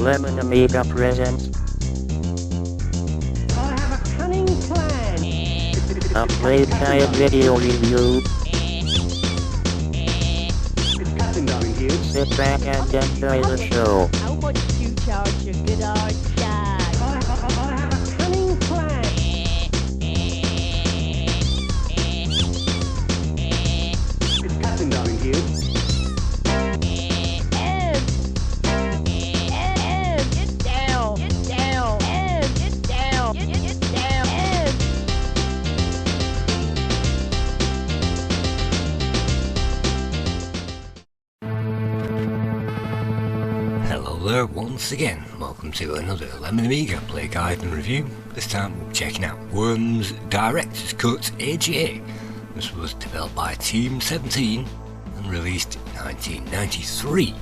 Lemon Amiga presents I have a cunning plan. a Playguide video review. It's Captain Darling here. Sit back and enjoy the show. How much do you charge your good hard shag? I have a cunning plan. It's Captain Darling here. Get down, get down, get down, get down, Hello there once again, welcome to another Lemon Amiga Play Guide and Review. This time we're checking out Worms Director's Cut AGA. This was developed by Team 17 and released in 1993.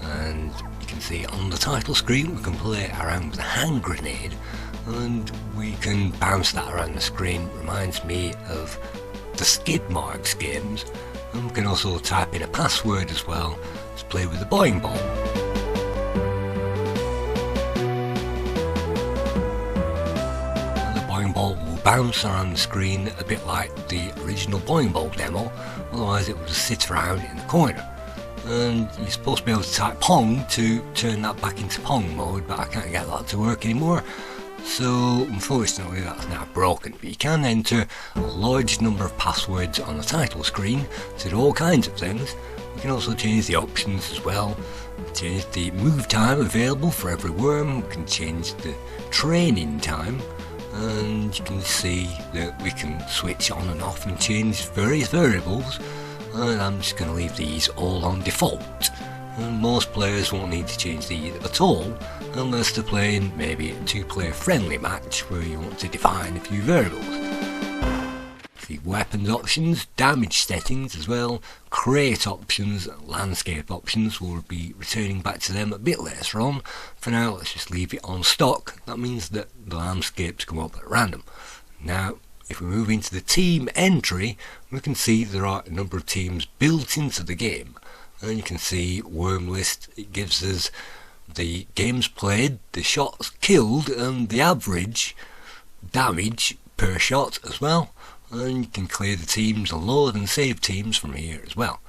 And you can see on the title screen we can play around with a hand grenade and we can bounce that around the screen. Reminds me of the Skid Marks games. And we can also type in a password as well to play with the boing ball. Boing Ball will bounce around the screen a bit like the original Boing Ball demo, otherwise it will just sit around in the corner. And you're supposed to be able to type Pong to turn that back into Pong mode, but I can't get that to work anymore. So unfortunately that's now broken, but you can enter a large number of passwords on the title screen to do all kinds of things. You can also change the options as well, change the move time available for every worm, we can change the training time, and you can see that we can switch on and off and change various variables, and I'm just going to leave these all on default. And most players won't need to change these at all unless they're playing maybe a two-player friendly match where you want to define a few variables. The weapons options, damage settings as well, crate options, landscape options, we'll be returning back to them a bit later on. For now let's just leave it on stock. That means that the landscapes come up at random. Now if we move into the team entry, we can see there are a number of teams built into the game, and you can see worm list. It gives us the games played, the shots killed, and the average damage per shot as well. And you can clear the teams and load and save teams from here as well.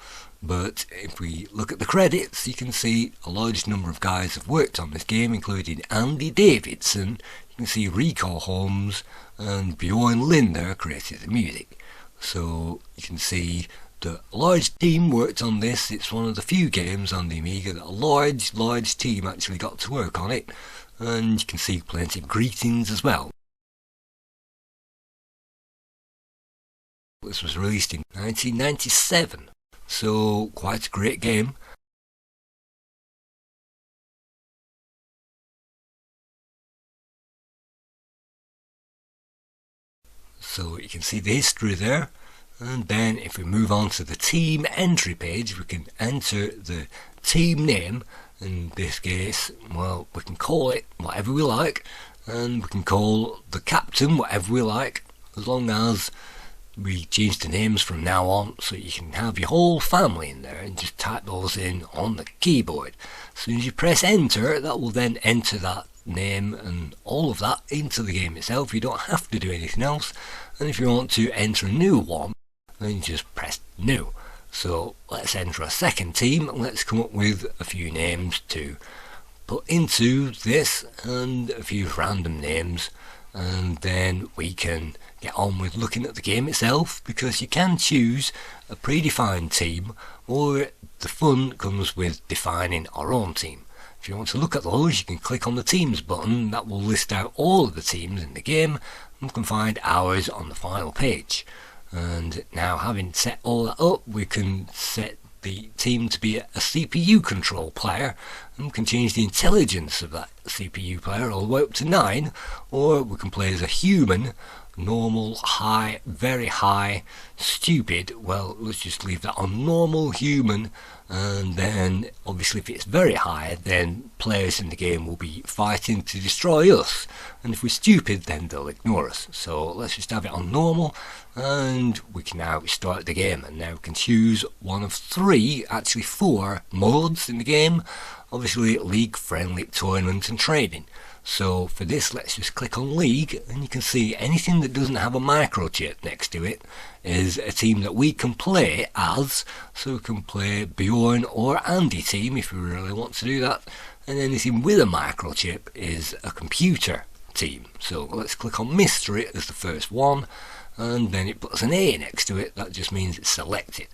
But if we look at the credits, you can see a large number of guys have worked on this game, including Andy Davidson. You can see Rico Holmes and Bjorn Linder created the music. So you can see that a large team worked on this. It's one of the few games on the Amiga that a large team actually got to work on it. And you can see plenty of greetings as well. This was released in 1997, so quite a great game. So you can see the history there, and then if we move on to the team entry page, we can enter the team name. In this case, well, we can call it whatever we like, and we can call the captain whatever we like, as long as we change the names from now on, so you can have your whole family in there and just type those in on the keyboard. As soon as you press enter, that will then enter that name and all of that into the game itself. You don't have to do anything else, and if you want to enter a new one, then you just press new. So let's enter a second team and let's come up with a few names to put into this, and a few random names, and then we can get on with looking at the game itself, because you can choose a predefined team, or the fun comes with defining our own team. If you want to look at those, you can click on the teams button. That will list out all of the teams in the game, and we can find ours on the final page. And now, having set all that up, we can set the team to be a CPU control player, and we can change the intelligence of that CPU player all the way up to 9, or we can play as a human, normal, high, very high, stupid. Well, let's just leave that on normal, human, and then obviously if it's very high, then players in the game will be fighting to destroy us, and if we're stupid, then they'll ignore us. So let's just have it on normal, and we can now start the game. And now we can choose one of 3, actually 4 modes in the game. obviously league friendly tournament and trading. So for this, let's just click on League, and you can see anything that doesn't have a microchip next to it is a team that we can play as. So we can play Bjorn or Andy team if we really want to do that, and anything with a microchip is a computer team. So let's click on Mystery as the first one, and then it puts an A next to it. That just means it's selected.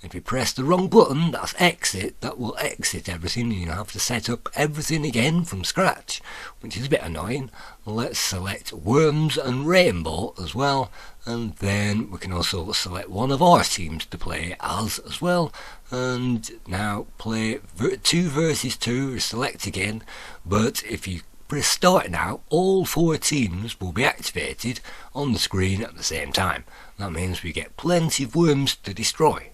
If you press the wrong button, that's exit, that will exit everything, and you have to set up everything again from scratch, which is a bit annoying. Let's select Worms and Rainbow as well, and then we can also select one of our teams to play as well, and now play 2 versus 2, select again. But if you press start now, all 4 teams will be activated on the screen at the same time. That means we get plenty of worms to destroy.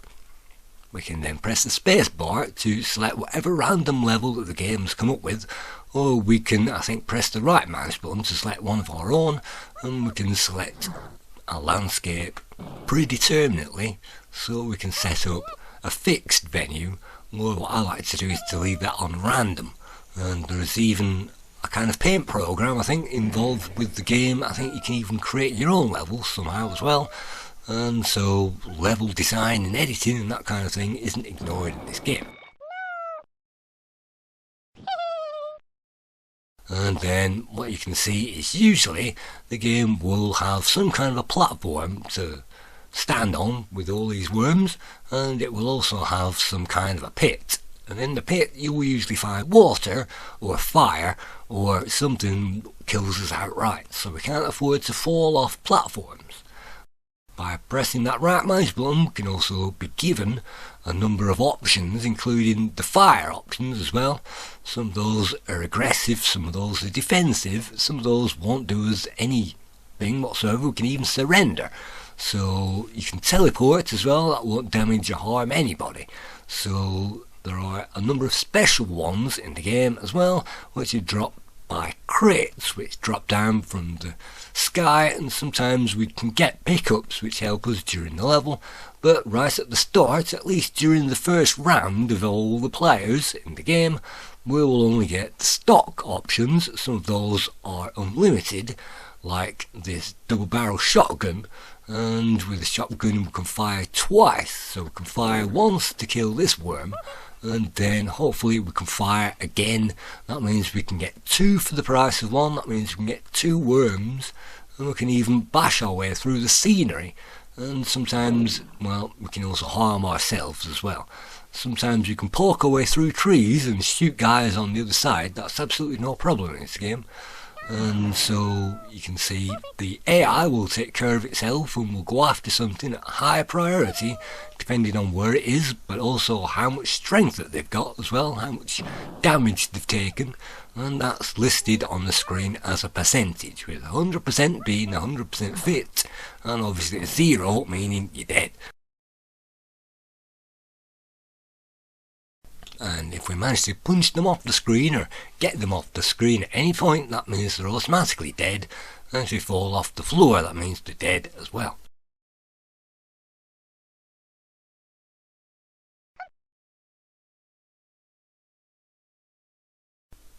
We can then press the space bar to select whatever random level that the game's come up with, or we can, I think, press the right mouse button to select one of our own, and we can select a landscape predeterminately, so we can set up a fixed venue, or what I like to do is to leave that on random. And there's even a kind of paint program, I think, involved with the game. I think you can even create your own levels somehow as well. And so level design and editing and that kind of thing isn't ignored in this game. And then what you can see is usually the game will have some kind of a platform to stand on with all these worms, and it will also have some kind of a pit. And in the pit you will usually find water or fire or something that kills us outright, so we can't afford to fall off platforms. By pressing that right mouse button, we can also be given a number of options, including the fire options as well. Some of those are aggressive, some of those are defensive, some of those won't do us anything whatsoever. We can even surrender. So you can teleport as well, that won't damage or harm anybody. So there are a number of special ones in the game as well, which are dropped by crates, which drop down from the sky, and sometimes we can get pickups which help us during the level. But right at the start, at least during the first round of all the players in the game, we will only get stock options. Some of those are unlimited, like this double barrel shotgun, and with the shotgun we can fire twice, so we can fire once to kill this worm, and then hopefully we can fire again. That means we can get 2 for the price of 1. That means we can get 2 worms, and we can even bash our way through the scenery. And sometimes, well, we can also harm ourselves as well. Sometimes you can poke our way through trees and shoot guys on the other side. That's absolutely no problem in this game. And so you can see the AI will take care of itself and will go after something at a higher priority depending on where it is, but also how much strength that they've got as well, how much damage they've taken, and that's listed on the screen as a percentage, with 100% being 100% fit, and obviously 0 meaning you're dead. And if we manage to punch them off the screen or get them off the screen at any point, that means they're automatically dead, and if they fall off the floor, that means they're dead as well.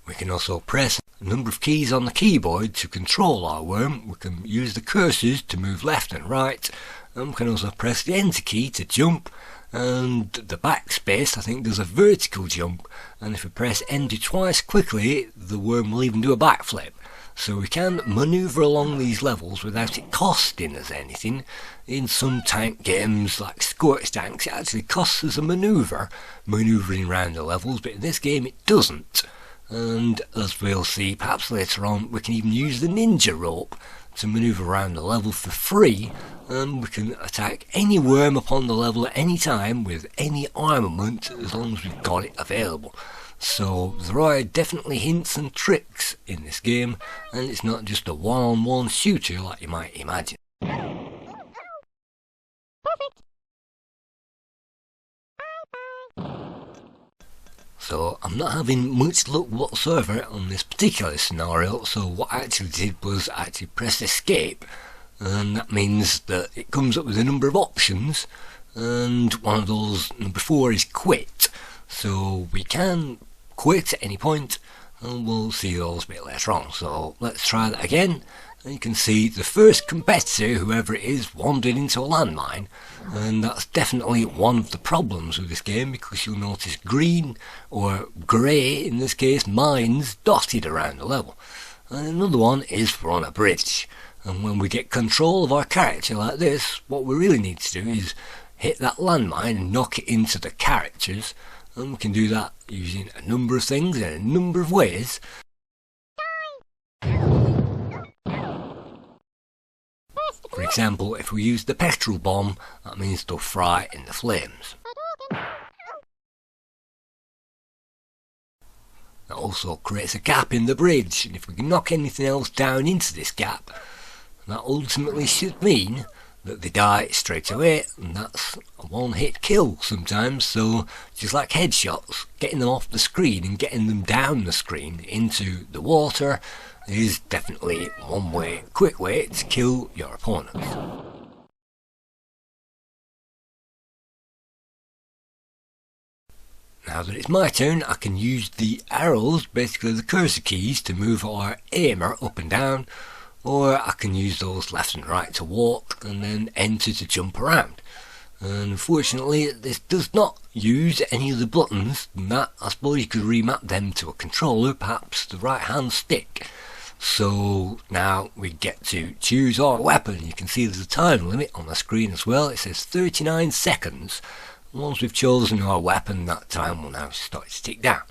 We can also press a number of keys on the keyboard to control our worm. We can use the cursors to move left and right, and we can also press the enter key to jump, and the backspace I think does a vertical jump, and if we press enter twice quickly the worm will even do a backflip. So we can manoeuvre along these levels without it costing us anything. In some tank games like Scorch Tanks it actually costs us a manoeuvring around the levels, but in this game it doesn't. And as we'll see perhaps later on, we can even use the ninja rope to manoeuvre around the level for free, and we can attack any worm upon the level at any time with any armament as long as we've got it available. So there are definitely hints and tricks in this game, and it's not just a one-on-one shooter like you might imagine. So I'm not having much luck whatsoever on this particular scenario, so what I actually did was I actually pressed escape, and that means that it comes up with a number of options, and one of those, number 4, is quit. So we can quit at any point, and we'll see those a bit later on. So let's try that again. And you can see the first competitor, whoever it is, wandered into a landmine, and that's definitely one of the problems with this game, because you'll notice green, or grey in this case, mines dotted around the level. And another one is we're on a bridge, and when we get control of our character like this, what we really need to do is hit that landmine and knock it into the characters, and we can do that using a number of things in a number of ways. For example, if we use the petrol bomb, that means they'll fry in the flames. That also creates a gap in the bridge, and if we can knock anything else down into this gap, that ultimately should mean that they die straight away, and that's a one-hit kill sometimes. So just like headshots, getting them off the screen and getting them down the screen into the water is definitely one way, quick way to kill your opponents. Now that it's my turn, I can use the arrows, basically the cursor keys, to move our aimer up and down, or I can use those left and right to walk, and then enter to jump around. And unfortunately this does not use any of the buttons, and that I suppose you could remap them to a controller, perhaps the right hand stick. So now we get to choose our weapon. You can see there's a time limit on the screen as well. It says 39 seconds. Once we've chosen our weapon, that time will now start to tick down.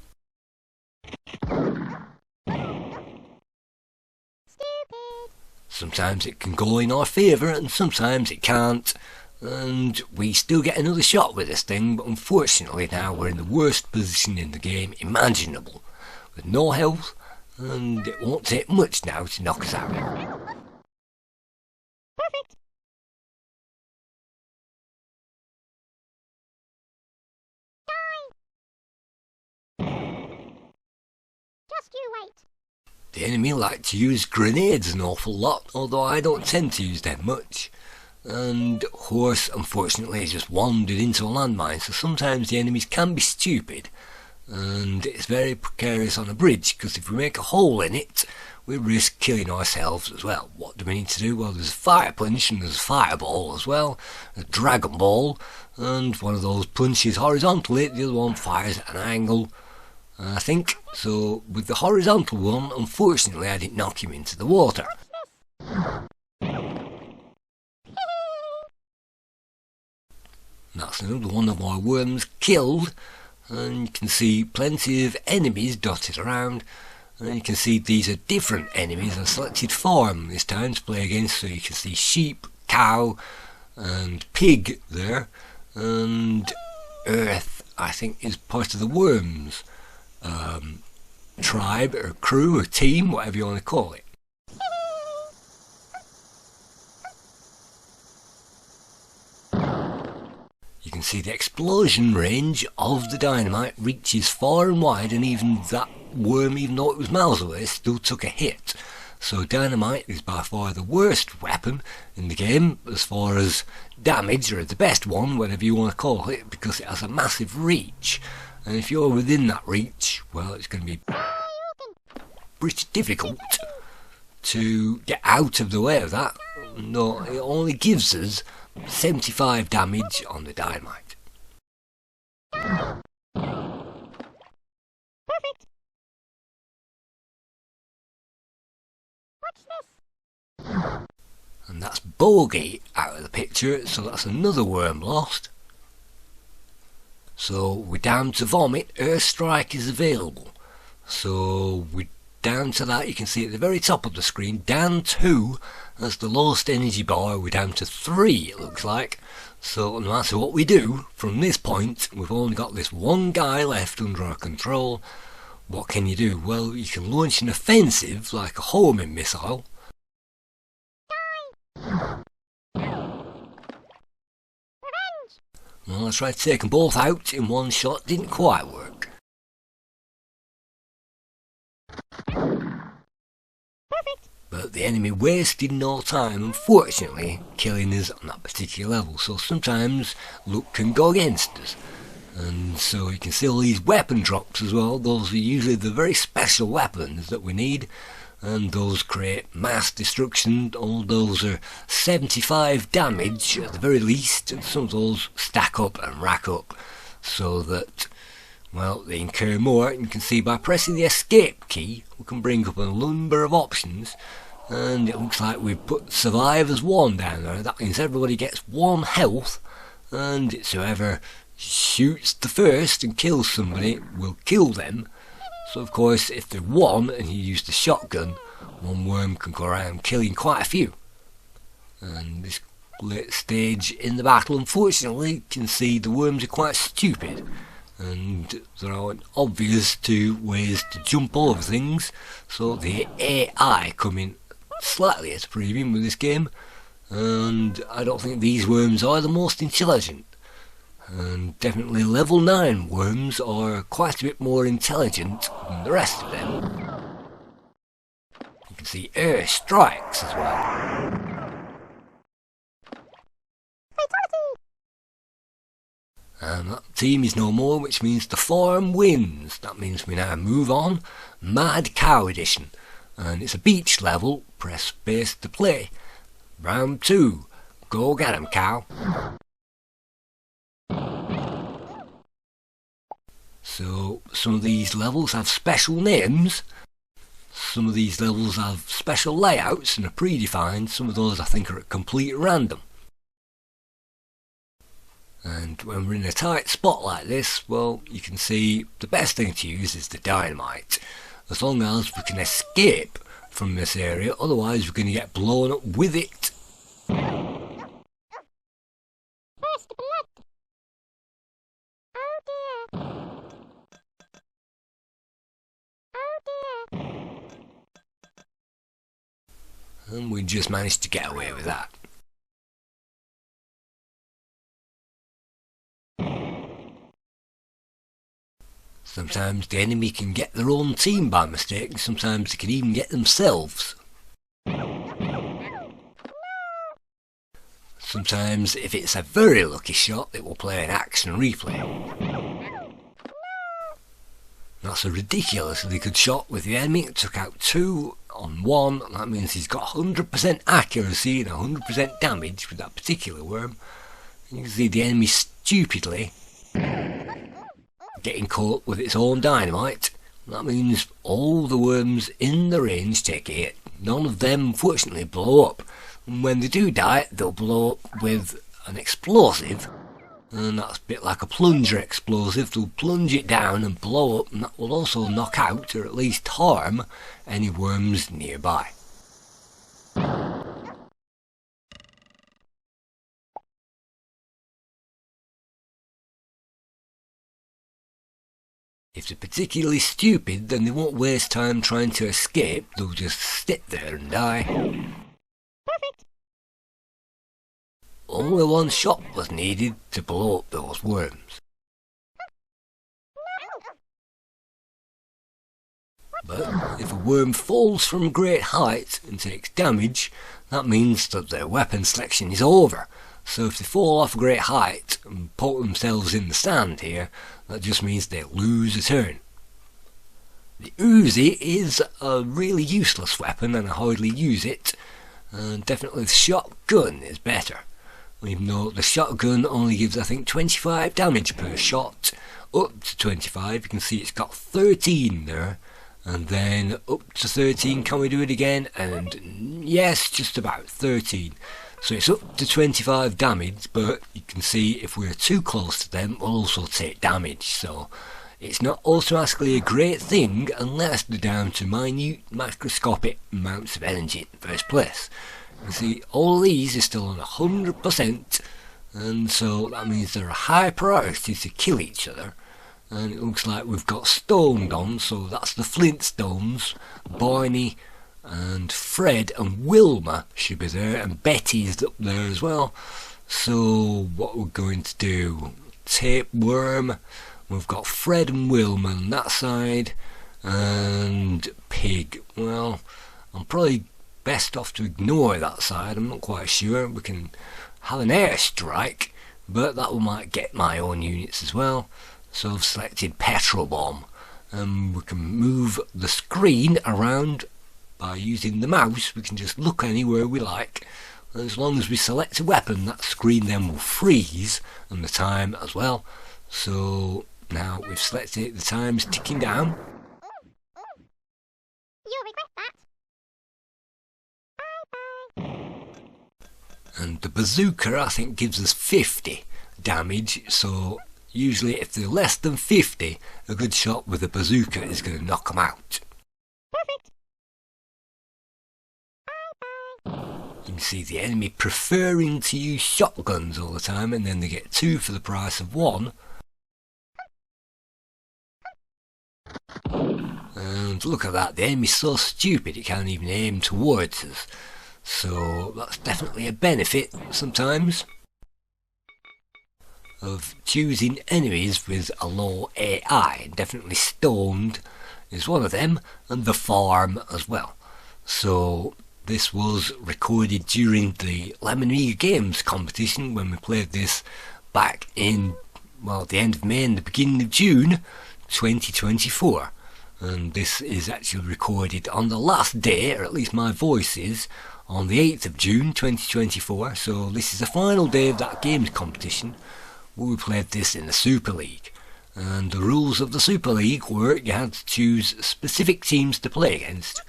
Sometimes it can go in our favour and sometimes it can't, and we still get another shot with this thing, but unfortunately now we're in the worst position in the game imaginable, with no health, and it won't take much now to knock us out. Perfect. Just you wait. The enemy like to use grenades an awful lot, although I don't tend to use them much. And horse unfortunately has just wandered into a landmine, so sometimes the enemies can be stupid, and it's very precarious on a bridge, because if we make a hole in it, we risk killing ourselves as well. What do we need to do? Well, there's a fire punch and there's a fireball as well, a dragon ball, and one of those punches horizontally, the other one fires at an angle, I think. So with the horizontal one, unfortunately I didn't knock him into the water. That's another one of our worms killed, and you can see plenty of enemies dotted around, and you can see these are different enemies. I selected farm this time to play against, so you can see sheep, cow and pig there, and earth I think is part of the worms tribe or crew or team, whatever you want to call it. You can see the explosion range of the dynamite reaches far and wide, and even that worm, even though it was miles away, still took a hit. So dynamite is by far the worst weapon in the game as far as damage, or the best one, whatever you want to call it, because it has a massive reach. And if you're within that reach, well, it's going to be pretty difficult to get out of the way of that. No, it only gives us 75 damage on the dynamite. Perfect. Watch this. And that's Bogey out of the picture, so that's another worm lost. So we're down to vomit. Earth strike is available, so we're down to that. You can see at the very top of the screen, down 2, that's the lowest energy bar. We're down to 3, it looks like. So no matter what we do from this point, we've only got this one guy left under our control. What can you do? Well, you can launch an offensive like a homing missile. Well, I tried to take them both out in one shot, didn't quite work. Perfect. But the enemy wasted no time, unfortunately, killing us on that particular level. So sometimes luck can go against us. And so you can see all these weapon drops as well. Those are usually the very special weapons that we need, and those create mass destruction. All those are 75 damage at the very least, and some of those stack up and rack up so that, well, they incur more. And you can see by pressing the escape key we can bring up a number of options, and it looks like we've put survive as 1 down there. That means everybody gets 1 health, and it's whoever shoots the first and kills somebody will kill them. So of course if they're 1 and you use the shotgun, 1 worm can go around killing quite a few. And this late stage in the battle, unfortunately, you can see the worms are quite stupid, and there aren't obvious 2 ways to jump over things, so the AI come in slightly at a premium with this game, and I don't think these worms are the most intelligent. And definitely level 9 worms are quite a bit more intelligent than the rest of them. You can see air strikes as well. And that team is no more, which means the farm wins. That means we now move on. Mad Cow Edition. And it's a beach level. Press space to play. Round 2. Go get 'em, cow. So some of these levels have special names, some of these levels have special layouts and are predefined, some of those I think are at complete random. And when we're in a tight spot like this, well, you can see the best thing to use is the dynamite, as long as we can escape from this area, otherwise we're going to get blown up with it. And we just managed to get away with that. Sometimes the enemy can get their own team by mistake, and sometimes they can even get themselves. Sometimes, if it's a very lucky shot, it will play an action replay. That's a ridiculously good shot with the enemy. It took out 2 on 1. That means he's got 100% accuracy and 100% damage with that particular worm. You can see the enemy stupidly getting caught with its own dynamite. That means all the worms in the range take a hit. None of them, unfortunately, blow up. And when they do die, they'll blow up with an explosive. And that's a bit like a plunger explosive. They'll plunge it down and blow up, and that will also knock out, or at least harm, any worms nearby. If they're particularly stupid, then they won't waste time trying to escape, they'll just sit there and die. Perfect. Only 1 shot was needed to blow up those worms. But if a worm falls from a great height and takes damage, that means that their weapon selection is over. So if they fall off a great height and poke themselves in the sand here, that just means they lose a turn. The Uzi is a really useless weapon and I hardly use it. Definitely the shotgun is better. Even though the shotgun only gives, I think, 25 damage per shot. Up to 25, you can see it's got 13 there. And then up to 13, can we do it again? And yes, just about 13. So it's up to 25 damage, but you can see if we're too close to them, we'll also take damage. So it's not automatically a great thing unless they're down to minute, macroscopic amounts of energy in the first place. You see, all these are still on 100%, and so that means they're a high priority to kill each other. And it looks like we've got stoned on, so that's the Flintstones, Barney, and Fred and Wilma should be there, and Betty's up there as well. So what we're going to do, tapeworm, we've got Fred and Wilma on that side, and pig. Well, I'm probably best off to ignore that side, I'm not quite sure. We can have an airstrike, but that might get my own units as well. So I've selected petrol bomb, and we can move the screen around by using the mouse. We can just look anywhere we like. As long as we select a weapon, that screen then will freeze, and the time as well. So now we've selected it, the time's ticking down. You'll regret that. And the bazooka, I think, gives us 50 damage, so usually if they're less than 50, a good shot with a bazooka is going to knock them out. Perfect. You can see the enemy preferring to use shotguns all the time, and then they get 2 for the price of 1. And look at that, the enemy's so stupid it can't even aim towards us. So that's definitely a benefit sometimes of choosing enemies with a low AI. Definitely Stoned is one of them, and the Farm as well. So this was recorded during the Amiga Games competition when we played this back in, well, the end of May and the beginning of June 2024. And this is actually recorded on the last day, or at least my voice is, on the 8th of June 2024. So this is the final day of that games competition where we played this in the Super League. And the rules of the Super League were you had to choose specific teams to play against,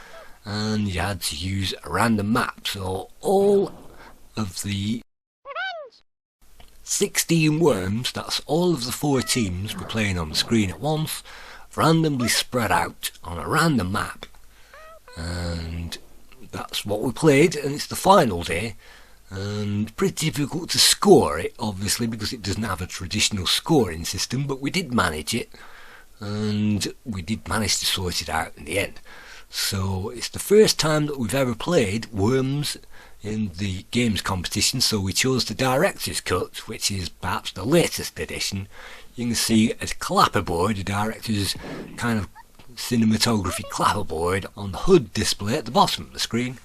and you had to use a random map. So all of the 16 worms, that's all of the 4 teams we're playing on the screen at once, randomly spread out on a random map. And that's what we played, and it's the final day, and pretty difficult to score it, obviously, because it doesn't have a traditional scoring system, but we did manage it, and we did manage to sort it out in the end. So it's the first time that we've ever played worms in the games competition, so we chose the director's cut, which is perhaps the latest edition. You can see a clapperboard, a director's kind of cinematography clapperboard on the HUD display at the bottom of the screen.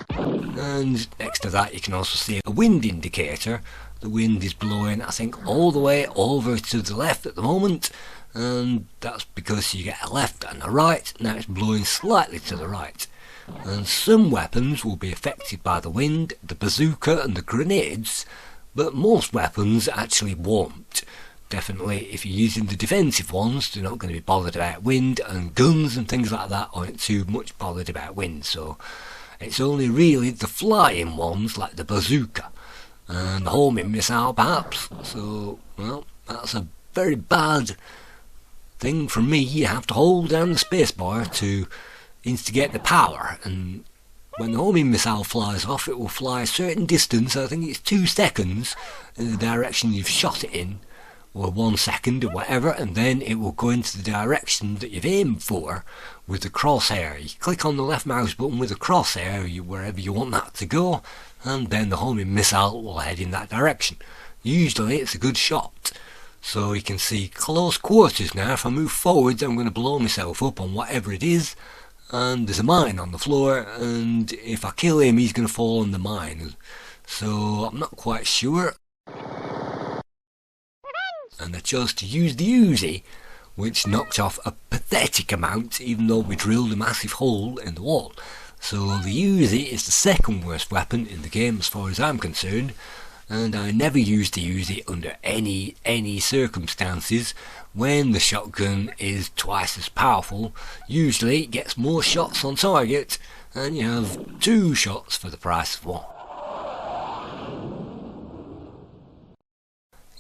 And next to that you can also see a wind indicator. The wind is blowing, I think, all the way over to the left at the moment, and that's because you get a left and a right. Now it's blowing slightly to the right. And some weapons will be affected by the wind, the bazooka and the grenades, but most weapons actually won't. Definitely, if you're using the defensive ones, they're not going to be bothered about wind, and guns and things like that aren't too much bothered about wind. So it's only really the flying ones, like the bazooka and the homing missile perhaps. So, well, that's a very bad thing from me. You have to hold down the spacebar to instigate the power, and when the homing missile flies off, it will fly a certain distance. I think it's 2 seconds in the direction you've shot it in, or 1 second or whatever, and then it will go into the direction that you've aimed for with the crosshair. You click on the left mouse button with the crosshair wherever you want that to go, and then the homing missile will head in that direction. Usually it's a good shot. So you can see close quarters now. If I move forwards, I'm going to blow myself up on whatever it is, and there's a mine on the floor, and if I kill him he's going to fall in the mine. So I'm not quite sure. And I chose to use the Uzi, which knocked off a pathetic amount, even though we drilled a massive hole in the wall. So the Uzi is the second worst weapon in the game as far as I'm concerned, and I never use the Uzi under any circumstances when the shotgun is twice as powerful. Usually it gets more shots on target, and you have 2 shots for the price of 1.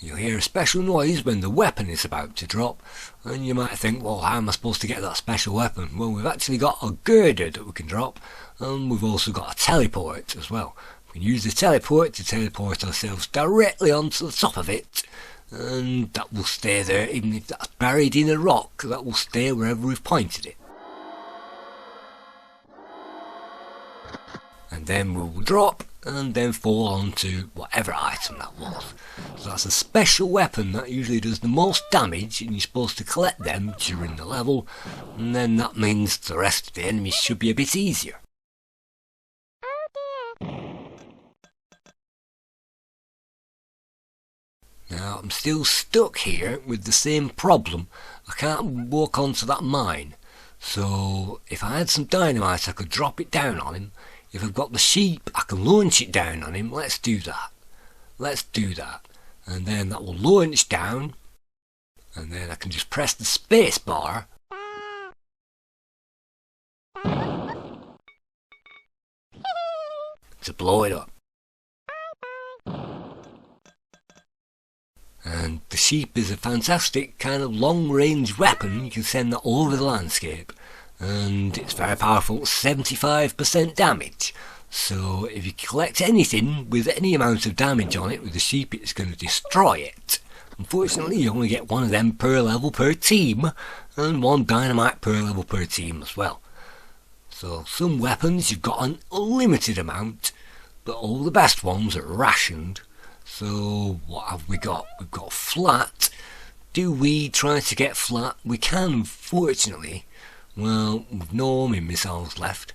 You'll hear a special noise when the weapon is about to drop, and you might think, well, how am I supposed to get that special weapon? Well, we've actually got a girder that we can drop, and we've also got a teleport as well. We can use the teleport to teleport ourselves directly onto the top of it, and that will stay there. Even if that's buried in a rock, that will stay wherever we've pointed it. And then we'll drop and then fall onto whatever item that was. So that's a special weapon that usually does the most damage, and you're supposed to collect them during the level, and then that means the rest of the enemies should be a bit easier. Now I'm still stuck here with the same problem. I can't walk onto that mine. So if I had some dynamite I could drop it down on him. If I've got the sheep I can launch it down on him. Let's do that. Let's do that. And then that will launch down. And then I can just press the space bar to blow it up. And the sheep is a fantastic kind of long-range weapon. You can send that all over the landscape, and it's very powerful, 75% damage. So if you collect anything with any amount of damage on it with the sheep, it's going to destroy it. Unfortunately, you only get one of them per level per team, and one dynamite per level per team as well. So some weapons you've got an unlimited amount, but all the best ones are rationed. So what have we got? We've got flat. Do we try to get flat? We can, fortunately. Well, with no homing missiles left.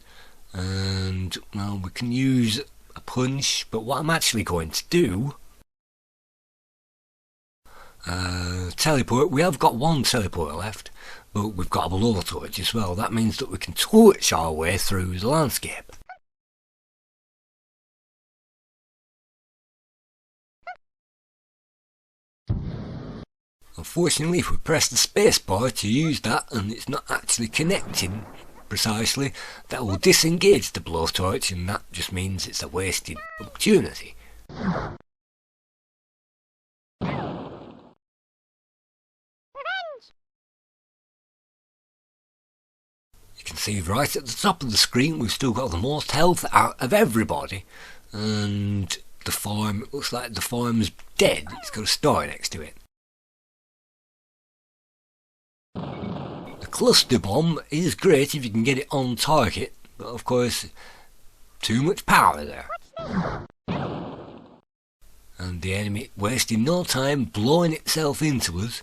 And, well, we can use a punch. But what I'm actually going to do... teleport. We have got one teleporter left. But we've got a blowtorch as well. That means that we can torch our way through the landscape. Unfortunately, if we press the spacebar to use that and it's not actually connecting precisely, that will disengage the blowtorch, and that just means it's a wasted opportunity. You can see right at the top of the screen we've still got the most health out of everybody, and the farm, it looks like the farm's dead. It's got a star next to it. The cluster bomb is great if you can get it on target, but of course too much power there. And the enemy wasting no time blowing itself into us,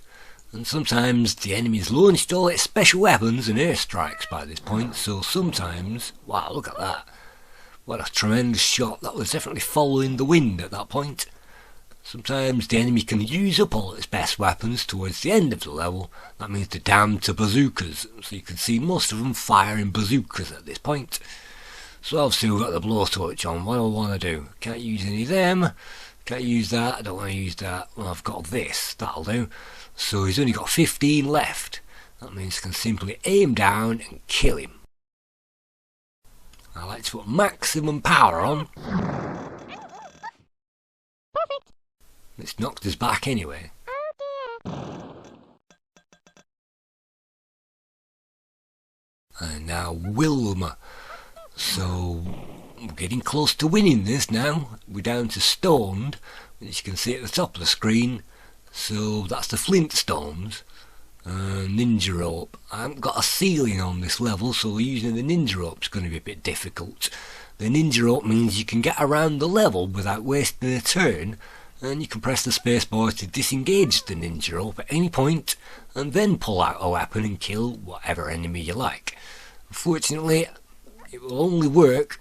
and sometimes the enemy's launched all its special weapons and airstrikes by this point, so sometimes, wow, look at that. What a tremendous shot. That was definitely following the wind at that point. Sometimes the enemy can use up all its best weapons towards the end of the level. That means they're down to bazookas, so you can see most of them firing bazookas at this point. So obviously we've got the blowtorch on. What do I want to do? Can't use any of them. Can't use that. I don't want to use that. Well, I've got this. That'll do. So he's only got 15 left. That means I can simply aim down and kill him. I like to put maximum power on. It's knocked us back anyway. And now Wilma. So we're getting close to winning this now. We're down to stoned, which you can see at the top of the screen. So that's the flint stones. Ninja rope. I haven't got a ceiling on this level, so using the ninja rope is going to be a bit difficult. The ninja rope means you can get around the level without wasting a turn, and you can press the spacebar to disengage the ninja rope at any point, and then pull out a weapon and kill whatever enemy you like. Unfortunately, it will only work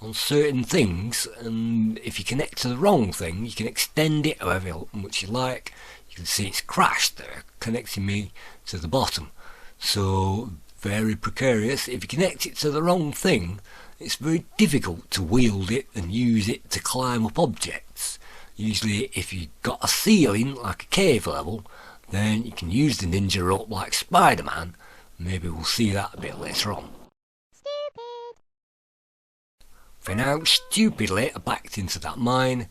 on certain things, and if you connect to the wrong thing, you can extend it however much you like. You can see it's crashed there, connecting me to the bottom. So, very precarious. If you connect it to the wrong thing, it's very difficult to wield it and use it to climb up objects. Usually if you've got a ceiling, like a cave level, then you can use the ninja rope like Spider-Man. Maybe we'll see that a bit later on. For now, stupidly, I backed into that mine,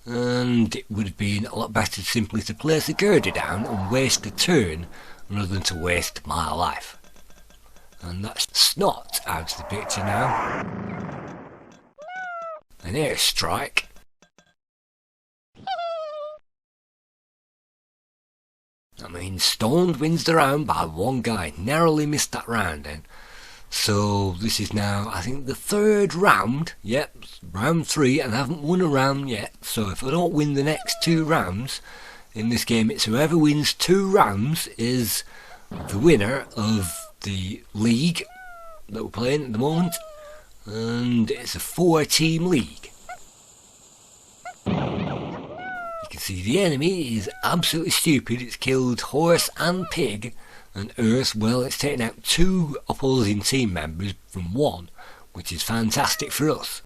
and it would have been a lot better simply to place a girder down and waste a turn rather than to waste my life. And that's Snot out of the picture now. An airstrike. That means Stoned wins the round by one guy. Narrowly missed that round then. So this is now, I think, the third round. Yep, round 3, and I haven't won a round yet. So if I don't win the next 2 rounds in this game, it's whoever wins 2 rounds is the winner of the league that we're playing at the moment. And it's a 4-team league. You can can see the enemy is absolutely stupid. It's killed horse and pig, and Earth, well, it's taken out 2 opposing team members from 1, which is fantastic for us.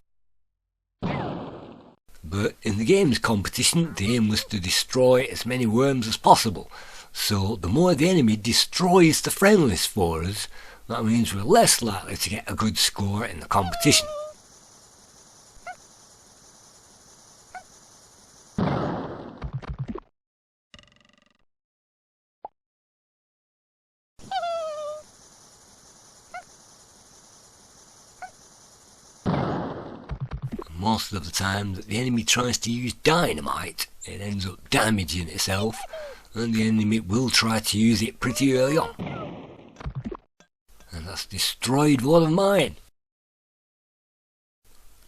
But in the game's competition, the aim was to destroy as many worms as possible. So the more the enemy destroys the friendlies for us, that means we're less likely to get a good score in the competition. Most of the time that the enemy tries to use dynamite, it ends up damaging itself, and the enemy will try to use it pretty early on. And that's destroyed one of mine.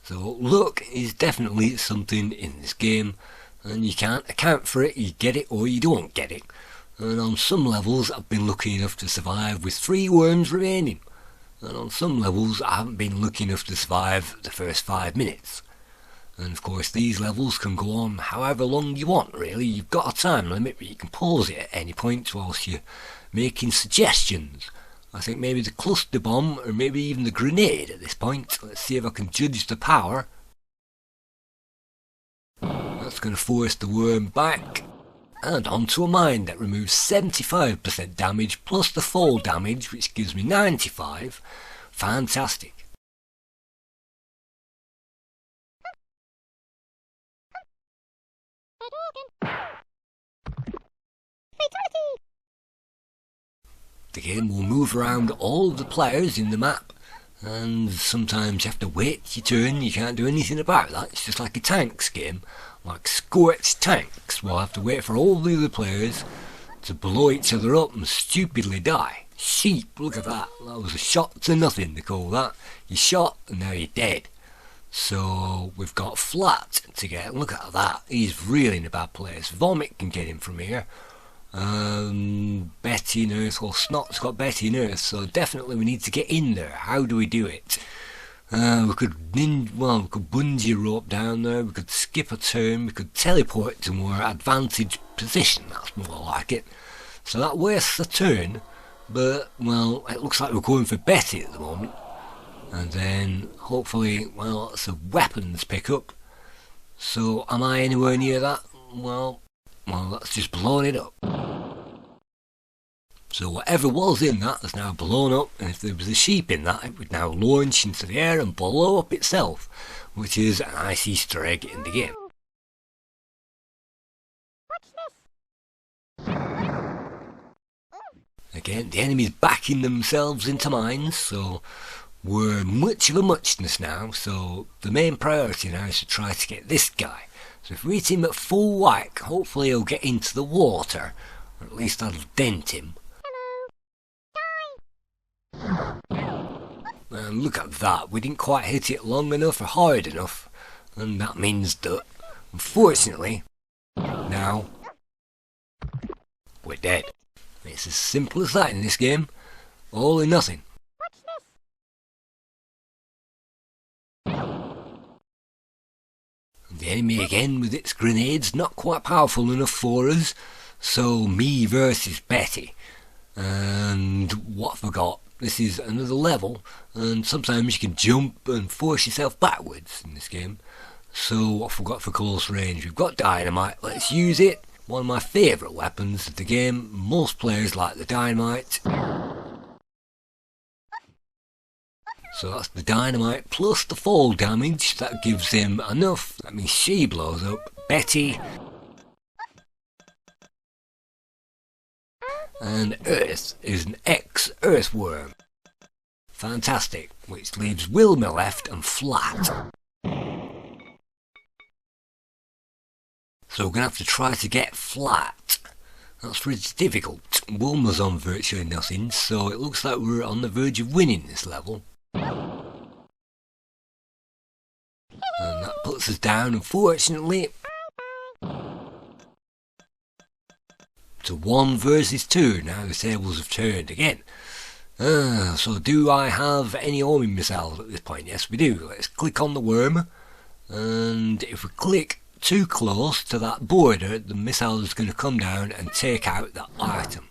So luck is definitely something in this game, and you can't account for it. You get it or you don't get it. And on some levels I've been lucky enough to survive with 3 worms remaining. And on some levels I haven't been lucky enough to survive the first 5 minutes. And of course these levels can go on however long you want really. You've got a time limit, but you can pause it at any point whilst you're making suggestions. I think maybe the cluster bomb or maybe even the grenade at this point. Let's see if I can judge the power. That's going to force the worm back and onto a mine that removes 75% damage plus the fall damage, which gives me 95. Fantastic. The game will move around all of the players in the map, and sometimes you have to wait your turn. You can't do anything about that. It's just like a tanks game, like Scorched Tanks. We'll have to wait for all the other players to blow each other up and stupidly die. Sheep, look at that. That was a shot to nothing, they call that. You shot and now you're dead. So we've got Flat to get. Look at that. He's really in a bad place. Vomit can get him from here. Betty and Earth, well, Snot's got Betty and Earth, so definitely we need to get in there. How do we do it? We could bungee rope down there, we could skip a turn, we could teleport to more advantage position. That's more like it. So that wastes a turn, but well, it looks like we're going for Betty at the moment. And then hopefully, well, it's a weapons pickup. So am I anywhere near that? Well, that's just blowing it up. So whatever was in that has now blown up, and if there was a sheep in that, it would now launch into the air and blow up itself, which is a nice Easter egg in the game. Again, the enemy's backing themselves into mines, so we're much of a muchness now, so the main priority now is to try to get this guy. So if we hit him at full whack, hopefully he'll get into the water, or at least that'll dent him. And look at that, we didn't quite hit it long enough or hard enough, and that means that, unfortunately, now, we're dead. It's as simple as that in this game, all or nothing. The enemy again with its grenades, not quite powerful enough for us, so me versus Betty. And what have I got? This is another level, and sometimes you can jump and force yourself backwards in this game. So what have we got for close range? We've got dynamite, let's use it. One of my favourite weapons of the game. Most players like the dynamite. So that's the dynamite plus the fall damage. That gives him enough. That means she blows up. Betty. And Earth is an ex-earthworm. Fantastic. Which leaves Wilma left and Flat. So we're going to have to try to get Flat. That's pretty difficult. Wilma's on virtually nothing, so it looks like we're on the verge of winning this level. And that puts us down, unfortunately, to 1 versus 2. Now the tables have turned again. So do I have any homing missiles at this point? Yes, we do. Let's click on the worm, and if we click too close to that border, the missile is going to come down and take out that item.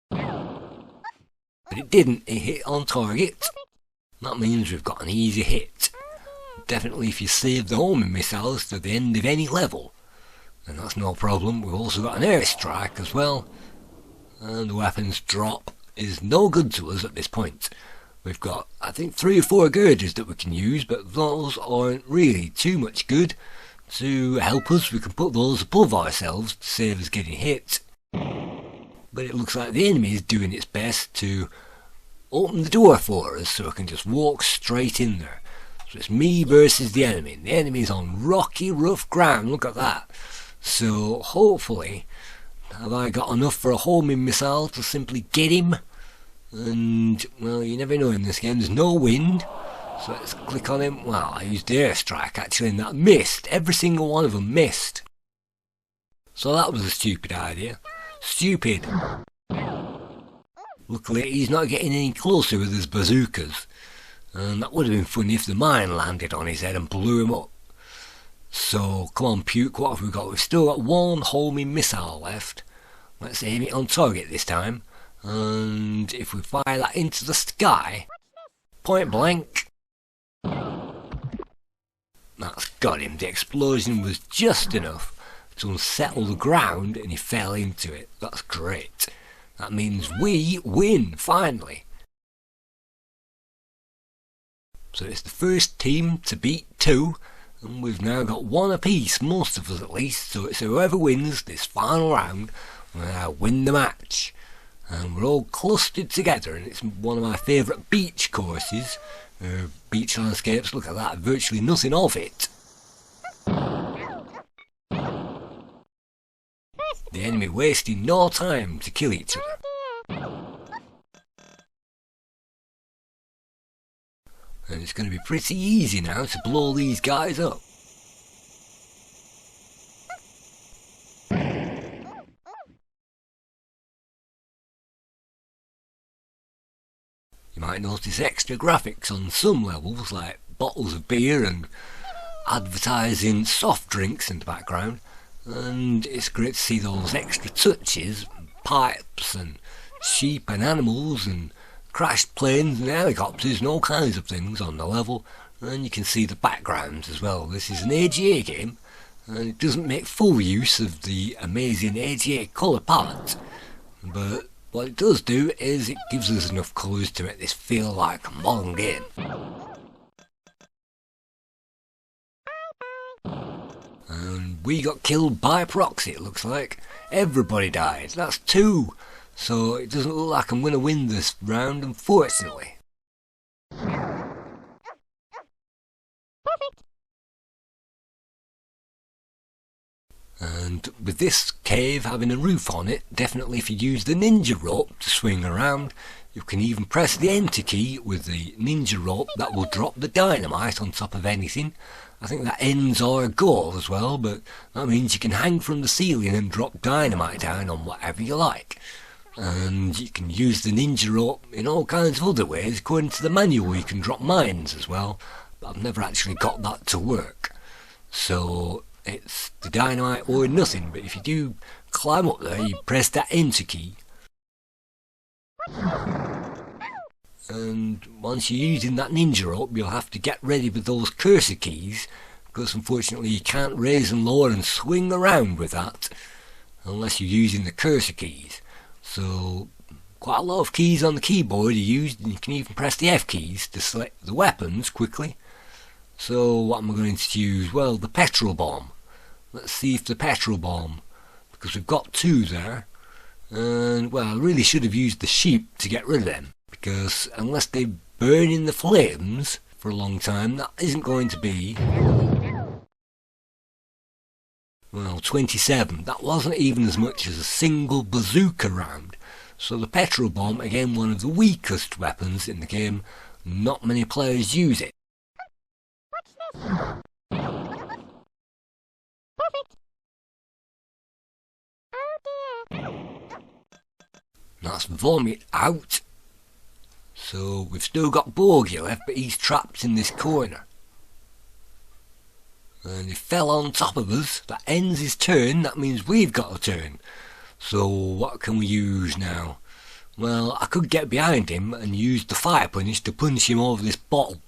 But it didn't, it hit on target. That means we've got an easy hit. Definitely if you save the homing missiles to the end of any level, then that's no problem. We've also got an airstrike as well, and the weapons drop is no good to us at this point. We've got, I think, 3 or 4 gauges that we can use, but those aren't really too much good to help us. We can put those above ourselves to save us getting hit. But it looks like the enemy is doing its best to open the door for us so we can just walk straight in there. So it's me versus the enemy. The enemy's on rocky, rough ground, look at that. So hopefully, have I got enough for a homing missile to simply get him? And, well, you never know in this game, there's no wind. So let's click on him. Well, I used the airstrike actually, and that missed. Every single one of them missed. So that was a stupid idea. Stupid. Luckily, he's not getting any closer with his bazookas. And that would have been funny if the mine landed on his head and blew him up. So, come on Puke, what have we got? We've still got 1 homing missile left. Let's aim it on target this time. And if we fire that into the sky, point blank, that's got him. The explosion was just enough to unsettle the ground and he fell into it. That's great. That means we win, finally. So it's the first team to beat 2, and we've now got 1 apiece, most of us at least, so it's whoever wins this final round will now win the match. And we're all clustered together, and it's one of my favourite beach courses. Beach landscapes, look at that, virtually nothing of it. The enemy wasting no time to kill each other. And it's going to be pretty easy now to blow these guys up. You might notice extra graphics on some levels, like bottles of beer and advertising soft drinks in the background. And it's great to see those extra touches, pipes and sheep and animals and crashed planes and helicopters and all kinds of things on the level. And you can see the backgrounds as well. This is an AGA game, and it doesn't make full use of the amazing AGA colour palette, but what it does do is it gives us enough colours to make this feel like a modern game. And we got killed by proxy, it looks like. Everybody died. That's 2. So it doesn't look like I'm going to win this round, unfortunately. And with this cave having a roof on it, definitely if you use the ninja rope to swing around, you can even press the enter key with the ninja rope. That will drop the dynamite on top of anything. I think that ends our goal as well, but that means you can hang from the ceiling and drop dynamite down on whatever you like. And you can use the ninja rope in all kinds of other ways. According to the manual, you can drop mines as well, but I've never actually got that to work. So it's the dynamite or nothing, but if you do climb up there, you press that enter key. And once you're using that ninja rope, you'll have to get ready with those cursor keys, because unfortunately you can't raise and lower and swing around with that unless you're using the cursor keys. So quite a lot of keys on the keyboard are used, and you can even press the F keys to select the weapons quickly. So what am I going to use? Well, the petrol bomb. Let's see if the petrol bomb, because we've got 2 there, and well, I really should have used the sheep to get rid of them, because unless they burn in the flames for a long time, that isn't going to be, well, 27. That wasn't even as much as a single bazooka round. So the petrol bomb, again one of the weakest weapons in the game, not many players use it. That's vomit out. So we've still got Bogey left, but he's trapped in this corner. and he fell on top of us. That ends his turn, that means we've got a turn. So what can we use now? Well, I could get behind him and use the fire punch to punch him over this bottle.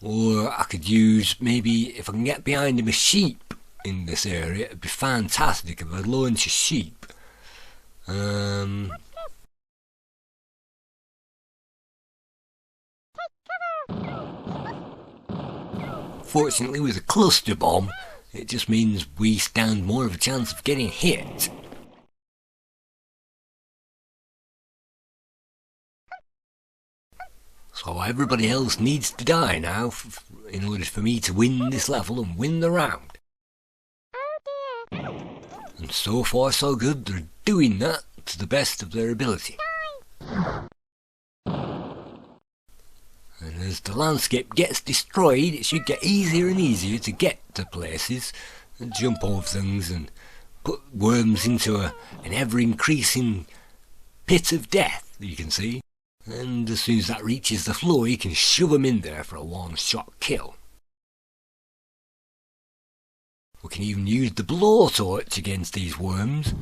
Or I could use, maybe, if I can get behind him, a sheep in this area. It'd be fantastic if I launch a sheep. Fortunately, with a cluster bomb, it just means we stand more of a chance of getting hit. So everybody else needs to die now in order for me to win this level and win the round. And so far so good, they're doing that to the best of their ability. And as the landscape gets destroyed, it should get easier and easier to get to places and jump over things and put worms into an ever-increasing pit of death, you can see. And as soon as that reaches the floor, you can shove them in there for a one-shot kill. We can even use the blowtorch against these worms.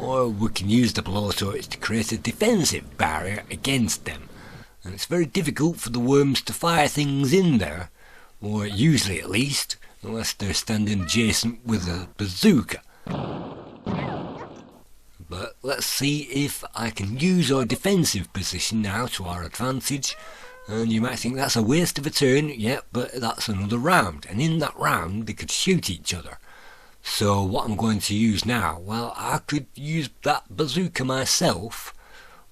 Or we can use the blowtorch to create a defensive barrier against them. And it's very difficult for the worms to fire things in there, or usually at least, unless they're standing adjacent with a bazooka. But let's see if I can use our defensive position now to our advantage. And you might think that's a waste of a turn, yeah, but that's another round. And in that round they could shoot each other. So what I'm going to use now, well, I could use that bazooka myself.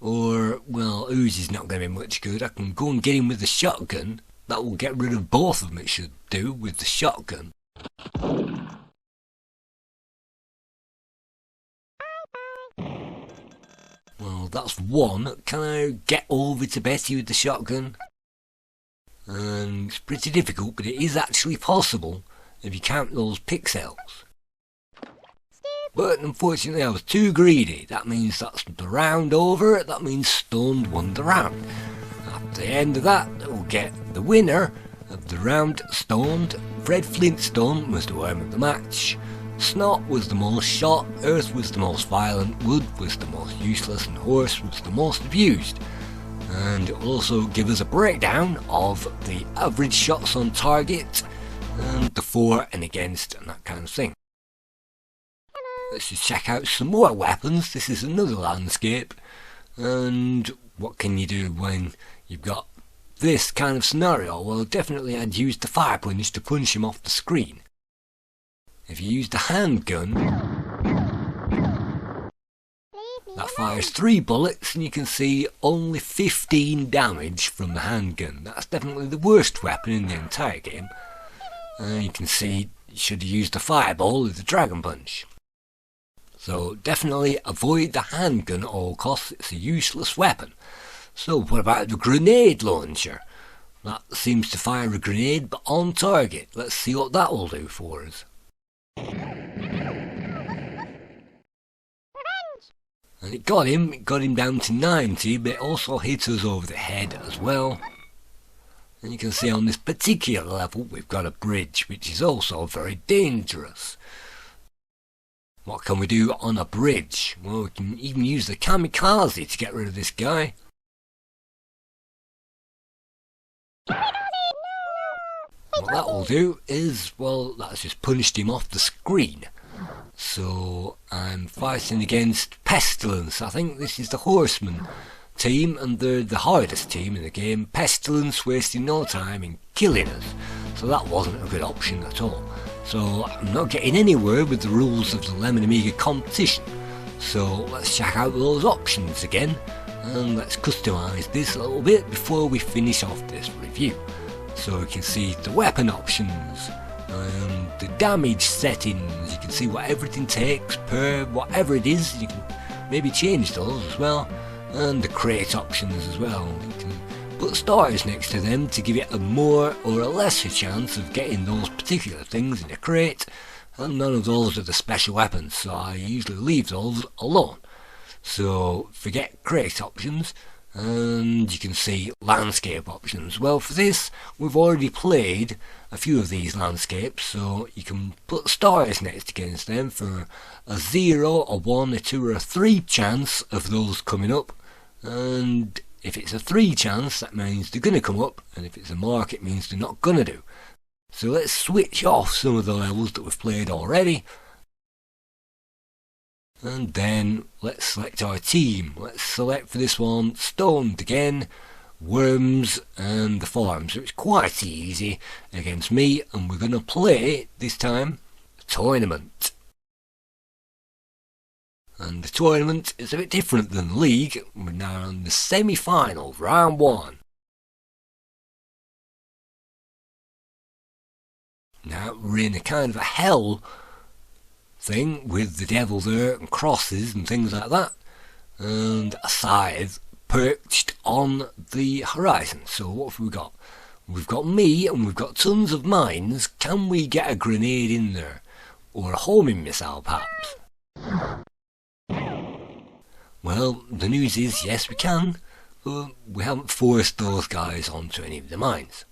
Or, well, Uzi's not going to be much good. I can go and get him with the shotgun. That will get rid of both of them, it should do, with the shotgun. Well, that's one. Can I get over to Betty with the shotgun? And it's pretty difficult, but it is actually possible if you count those pixels. But unfortunately I was too greedy. That means that's the round over. That means Stoned won the round. At the end of that, we'll get the winner of the round, Stoned. Fred Flintstone was the worm of the match. Snot was the most shot, Earth was the most violent, Wood was the most useless, and Horse was the most abused. And it will also give us a breakdown of the average shots on target, and the for and against, and that kind of thing. Let's just check out some more weapons. This is another landscape. And what can you do when you've got this kind of scenario? Well, definitely I'd use the fire punch to punch him off the screen. If you use the handgun, that fires 3 bullets and you can see only 15 damage from the handgun. That's definitely the worst weapon in the entire game. You can see you should have used the fireball with the dragon punch. So definitely avoid the handgun at all costs, it's a useless weapon. So what about the grenade launcher? That seems to fire a grenade but on target. Let's see what that will do for us. And it got him down to 90, but it also hit us over the head as well. And you can see on this particular level we've got a bridge, which is also very dangerous. What can we do on a bridge? Well, we can even use the kamikaze to get rid of this guy. What that will do is, well, that's just punished him off the screen. So I'm fighting against Pestilence. I think this is the Horseman team, and they're the hardest team in the game. Pestilence wasting no time in killing us, so that wasn't a good option at all. So I'm not getting anywhere with the rules of the Lemon Amiga competition. So let's check out those options again, and let's customise this a little bit before we finish off this review. So you can see the weapon options, and the damage settings. You can see what everything takes per whatever it is. You can maybe change those as well, and the crate options as well. You can put stars next to them to give it a more or a lesser chance of getting those particular things in a crate, and none of those are the special weapons, so I usually leave those alone. So forget crate options, and you can see landscape options. Well, for this we've already played a few of these landscapes, so you can put stars next against them for a 0, a 1, a 2 or a 3 chance of those coming up, and if it's a 3 chance that means they're going to come up, and if it's a mark it means they're not going to do. So let's switch off some of the levels that we've played already, and then let's select our team. Let's select for this one Stoned again, Worms and the Farm. So it's quite easy against me, and we're going to play this time a tournament. And the tournament is a bit different than the league. We're now on the semi-final, round 1. Now we're in a kind of a hell thing with the devil there and crosses and things like that, and a scythe perched on the horizon. So what have we got? We've got me and we've got tons of mines. Can we get a grenade in there? Or a homing missile perhaps? Well, the news is yes we can, but we haven't forced those guys onto any of the mines.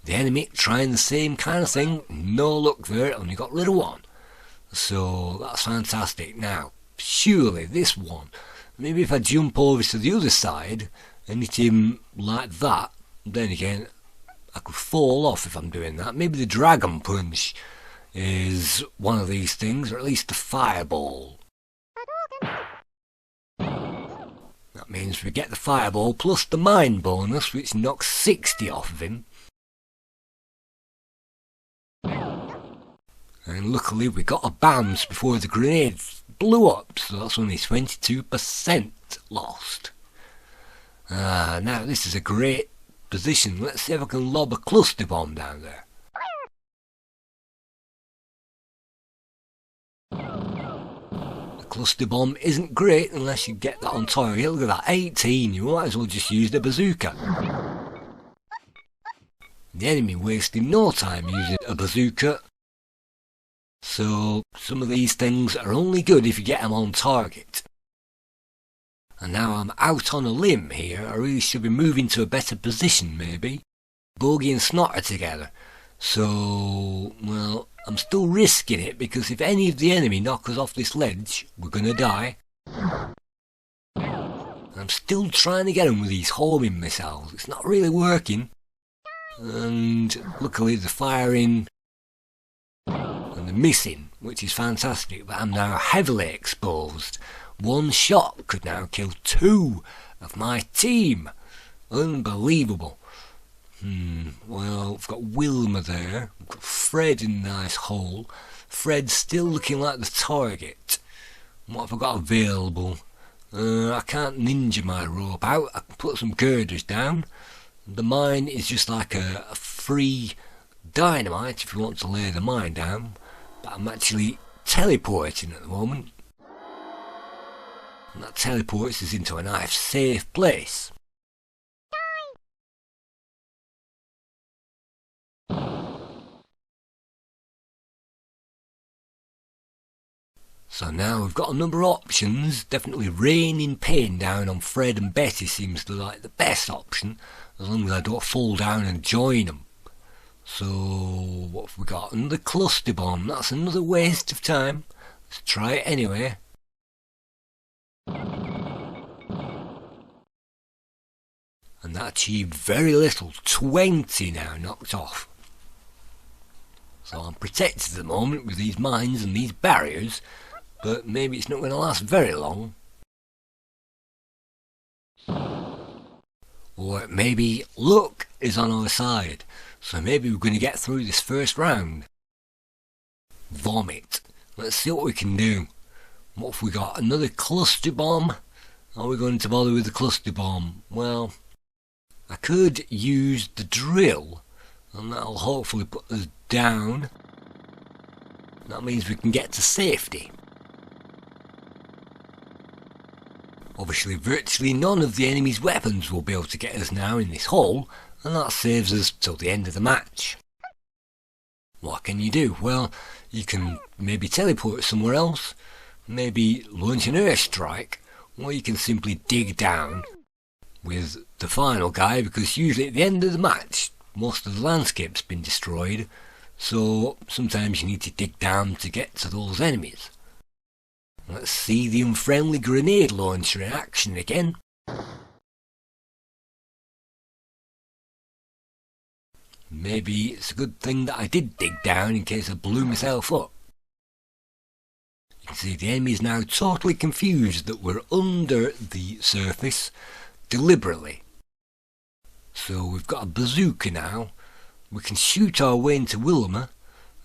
The enemy trying the same kind of thing, no luck there, only got rid of one. So that's fantastic. Now, surely this one, maybe if I jump over to the other side and hit him like that, then again, I could fall off if I'm doing that. Maybe the Dragon Punch is one of these things, or at least the Fireball. That means we get the Fireball plus the Mine bonus, which knocks 60 off of him. And luckily we got a BAMS before the grenade blew up, so that's only 22% lost. Now this is a great position. Let's see if I can lob a cluster bomb down there. The cluster bomb isn't great unless you get that on target. Look at that, 18, you might as well just use the bazooka. The enemy wasting no time using a bazooka. So some of these things are only good if you get them on target. And now I'm out on a limb here. I really should be moving to a better position maybe. Bogey and Snot are together. So, well, I'm still risking it because if any of the enemy knock us off this ledge, we're going to die. I'm still trying to get them with these homing missiles. It's not really working. And luckily the firing and the missing, which is fantastic, but I'm now heavily exposed. One shot could now kill 2 of my team. Unbelievable. Well, I've got Wilma there, I've got Fred in a nice hole. Fred's still looking like the target. What have I got available? I can't ninja my rope out. I can put some girders down. The mine is just like a free dynamite if you want to lay the mine down, but I'm actually teleporting at the moment, and that teleports us into a nice safe place. So now we've got a number of options. Definitely raining pain down on Fred and Betty seems to like the best option, as long as I don't fall down and join them. So what have we got? Another cluster bomb. That's another waste of time. Let's try it anyway. And that achieved very little. 20 now knocked off. So I'm protected at the moment with these mines and these barriers, but maybe it's not going to last very long. Or maybe luck is on our side, so maybe we're going to get through this first round. Vomit. Let's see what we can do. What have we got? Another cluster bomb? Are we going to bother with the cluster bomb? Well, I could use the drill, and that'll hopefully put us down. That means we can get to safety. Obviously, virtually none of the enemy's weapons will be able to get us now in this hole, and that saves us till the end of the match. What can you do? Well, you can maybe teleport somewhere else, maybe launch an airstrike, or you can simply dig down with the final guy, because usually at the end of the match most of the landscape's been destroyed, so sometimes you need to dig down to get to those enemies. Let's see the unfriendly grenade launcher in action again. Maybe it's a good thing that I did dig down in case I blew myself up. You can see the enemy is now totally confused that we're under the surface deliberately. So we've got a bazooka now. We can shoot our way into Wilma,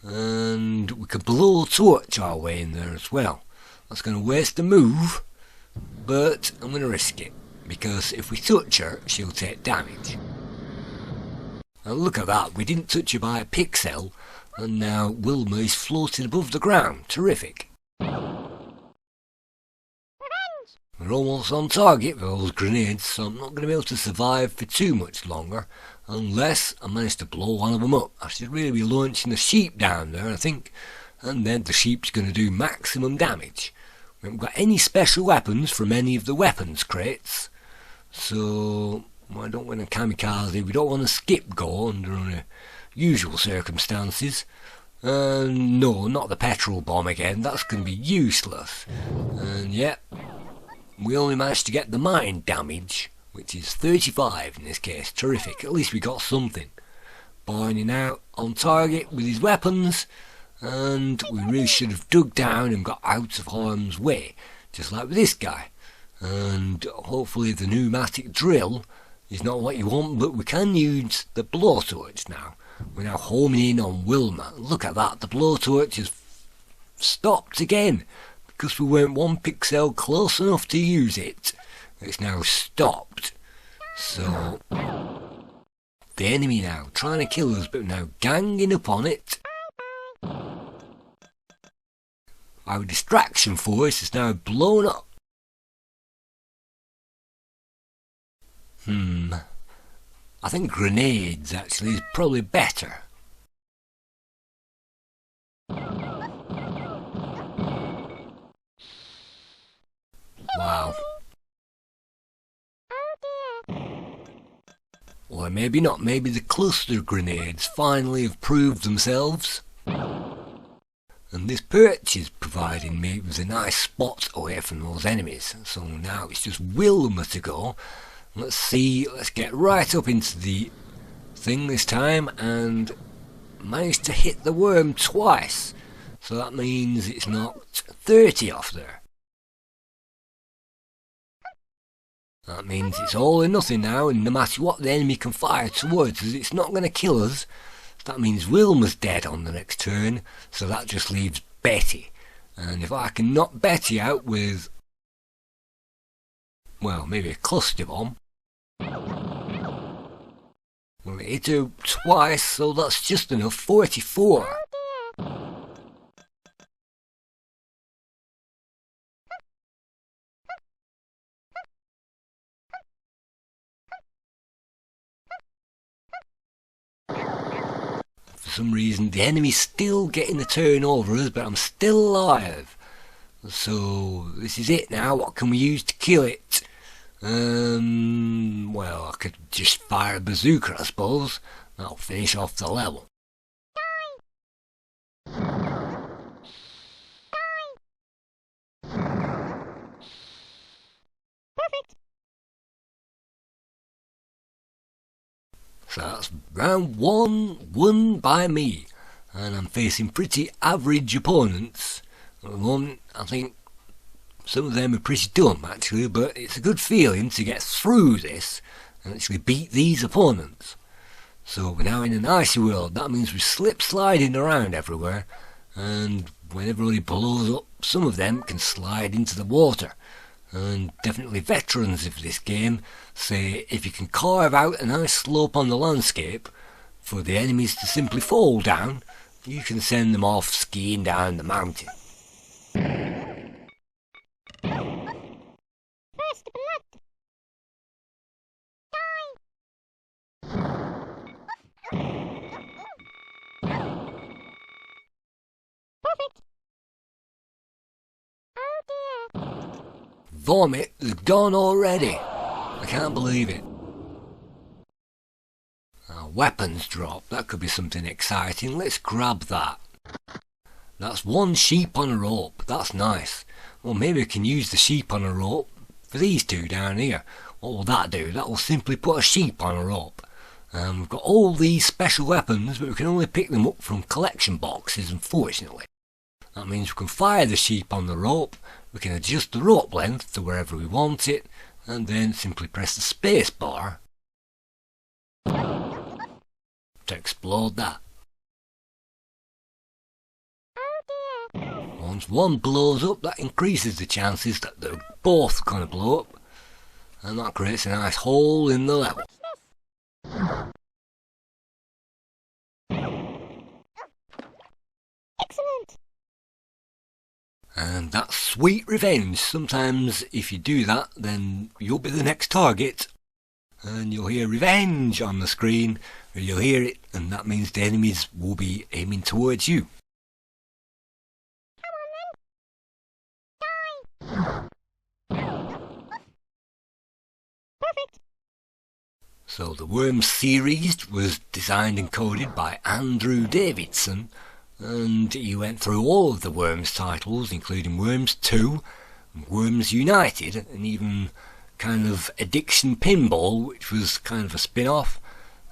and we can blow torch our way in there as well. That's going to waste a move, but I'm going to risk it, because if we touch her, she'll take damage. And look at that, we didn't touch her by a pixel, and now Wilma is floating above the ground. Terrific. We're almost on target with those grenades, so I'm not going to be able to survive for too much longer, unless I manage to blow one of them up. I should really be launching the sheep down there, I think, and then the sheep's going to do maximum damage. We haven't got any special weapons from any of the weapons crates, so I don't want to kamikaze. We don't want to skip go under usual circumstances. No, not the petrol bomb again, that's going to be useless. And yeah, we only managed to get the mine damage, which is 35 in this case. Terrific, at least we got something. Barney now on target with his weapons, and we really should have dug down and got out of harm's way, just like with this guy. And hopefully the pneumatic drill is not what you want, but we can use the blowtorch now. We're now homing in on Wilma. Look at that, the blowtorch has stopped again, because we weren't one pixel close enough to use it. It's now stopped. So the enemy now trying to kill us, but now ganging up on it. Our distraction force is now blown up. I think grenades actually is probably better. Wow. Or maybe not, maybe the cluster grenades finally have proved themselves. And this perch is providing me with a nice spot away from those enemies. So now it's just Wilma to go. Let's see, let's get right up into the thing this time and manage to hit the worm twice. So that means it's knocked 30 off there. That means it's all or nothing now, and no matter what the enemy can fire towards us, it's not going to kill us. That means Wilma's dead on the next turn, so that just leaves Betty. And if I can knock Betty out with, well, maybe a cluster bomb, we'll hit her twice, so that's just enough. 44. For some reason the enemy's still getting the turn over us, but I'm still alive. So this is it now. What can we use to kill it? Well, I could just fire a bazooka, I suppose. That'll finish off the level. Perfect. So that's round one, won by me. And I'm facing pretty average opponents at the moment. I think some of them are pretty dumb actually, but it's a good feeling to get through this and actually beat these opponents. So we're now in an icy world. That means we're slip sliding around everywhere, and when everybody blows up, some of them can slide into the water. And definitely veterans of this game say if you can carve out a nice slope on the landscape for the enemies to simply fall down, you can send them off skiing down the mountain. First blood. Perfect. Oh dear. Vomit is gone already. I can't believe it. Weapons drop, that could be something exciting. Let's grab that. That's one sheep on a rope, that's nice. Well, maybe we can use the sheep on a rope for these two down here. What will that do? That will simply put a sheep on a rope. We've got all these special weapons, but we can only pick them up from collection boxes, unfortunately. That means we can fire the sheep on the rope, we can adjust the rope length to wherever we want it, and then simply press the space bar to explode that. Once one blows up, that increases the chances that they're both going to blow up, and that creates a nice hole in the level. Excellent. And that's sweet revenge. Sometimes if you do that, then you'll be the next target, and you'll hear revenge on the screen, or you'll hear it, and that means the enemies will be aiming towards you. Perfect. So the Worms series was designed and coded by Andy Davidson, and he went through all of the Worms titles, including Worms 2, Worms United, and even kind of Addiction Pinball, which was kind of a spin-off.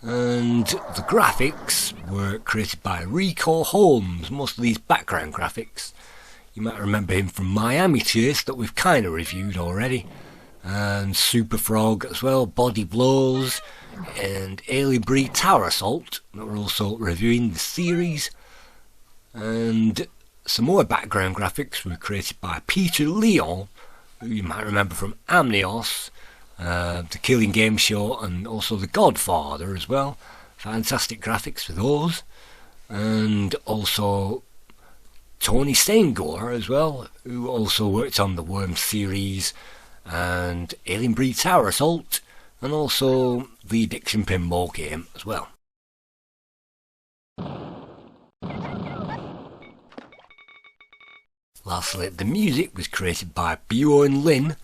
And the graphics were created by Rico Holmes, most of these background graphics. You might remember him from Miami Chase, that we've kind of reviewed already. And Super Frog as well, Body Blows, and Alien Breed Tower Assault, that we're also reviewing the series. And some more background graphics were created by Peter Leon, who you might remember from Amnios, the Killing Game Show, and also The Godfather as well. Fantastic graphics for those. And also Tony Steingor as well, who also worked on the Worms series and Alien Breed Tower Assault, and also the Addiction Pinball game as well. Lastly, the music was created by Bjorn Lin,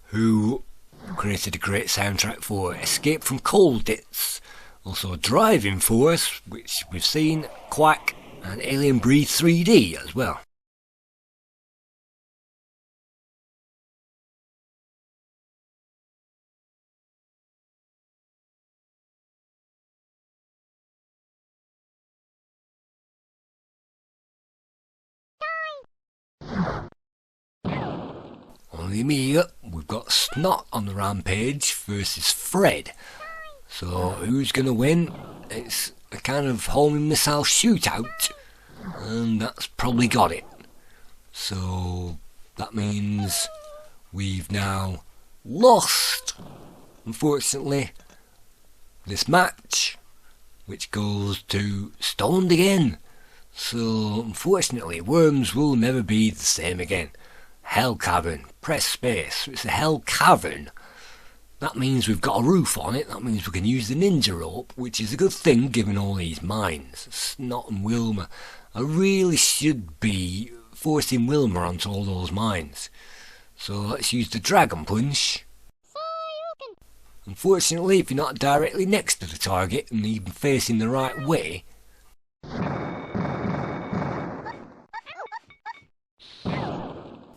who created a great soundtrack for Escape from Colditz, also Driving Force, which we've seen, Quack, and Alien Breed 3D as well. On the Amiga, we've got Snot on the rampage versus Fred. So who's going to win? It's a kind of homing missile shootout, and that's probably got it. So that means we've now lost, unfortunately, this match, which goes to Stoned again. So unfortunately, Worms will never be the same again. Hell Cavern, press space, it's a Hell Cavern. That means we've got a roof on it, that means we can use the ninja rope, which is a good thing given all these mines. Snot and Wilma, I really should be forcing Wilma onto all those mines. So let's use the Dragon Punch. Unfortunately, if you're not directly next to the target and even facing the right way,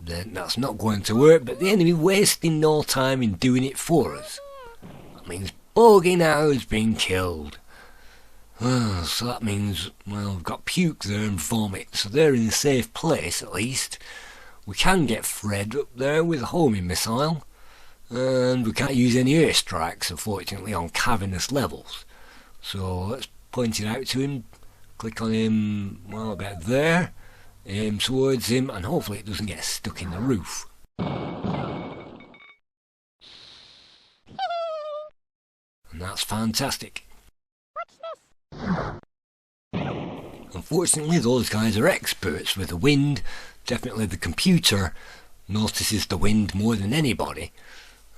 then that's not going to work, but the enemy wasting no time in doing it for us. That means Bogey now has been killed. So that means, well, we've got Puke there and Vomit, so they're in a safe place at least. We can get Fred up there with a homing missile, and we can't use any airstrikes, unfortunately, on cavernous levels. So let's point it out to him, click on him, well, about there. Aim towards him, and hopefully it doesn't get stuck in the roof. And that's fantastic. Unfortunately, those guys are experts with the wind. Definitely the computer notices the wind more than anybody.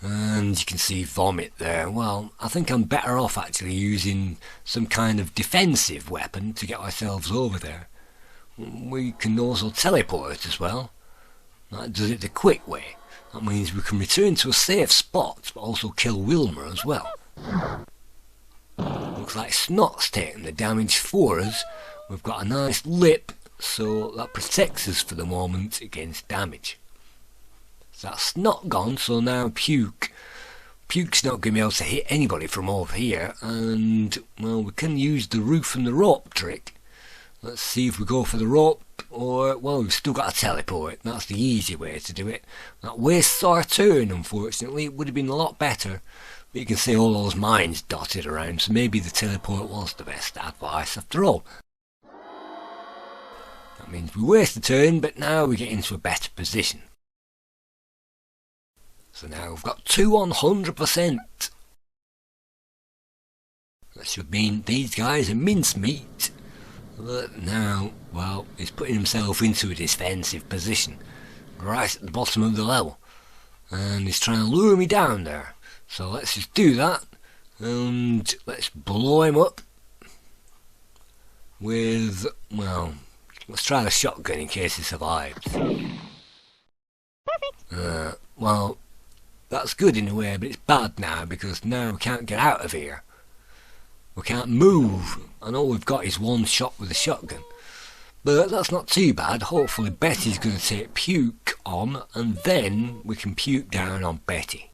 And you can see Vomit there. Well, I think I'm better off actually using some kind of defensive weapon to get ourselves over there. We can also teleport as well. That does it the quick way. That means we can return to a safe spot, but also kill Wilmer as well. Looks like Snot's taking the damage for us. We've got a nice lip, so that protects us for the moment against damage. So that's Snot gone, so now Puke. Puke's not going to be able to hit anybody from over here, and, well, we can use the roof and the rope trick. Let's see if we go for the rope, or, well, we've still got a teleport. That's the easy way to do it. That wastes our turn, unfortunately. It would have been a lot better. But you can see all those mines dotted around, so maybe the teleport was the best advice after all. That means we waste a turn, but now we get into a better position. So now we've got 2 on 100%. That should mean these guys are mincemeat. But now, well, he's putting himself into a defensive position, right at the bottom of the level. And he's trying to lure me down there. So let's just do that, and let's blow him up with, well, let's try the shotgun in case he survives. Well, that's good in a way, but it's bad now, because now we can't get out of here. We can't move, and all we've got is one shot with a shotgun. But that's not too bad. Hopefully Betty's going to take Puke on, and then we can puke down on Betty.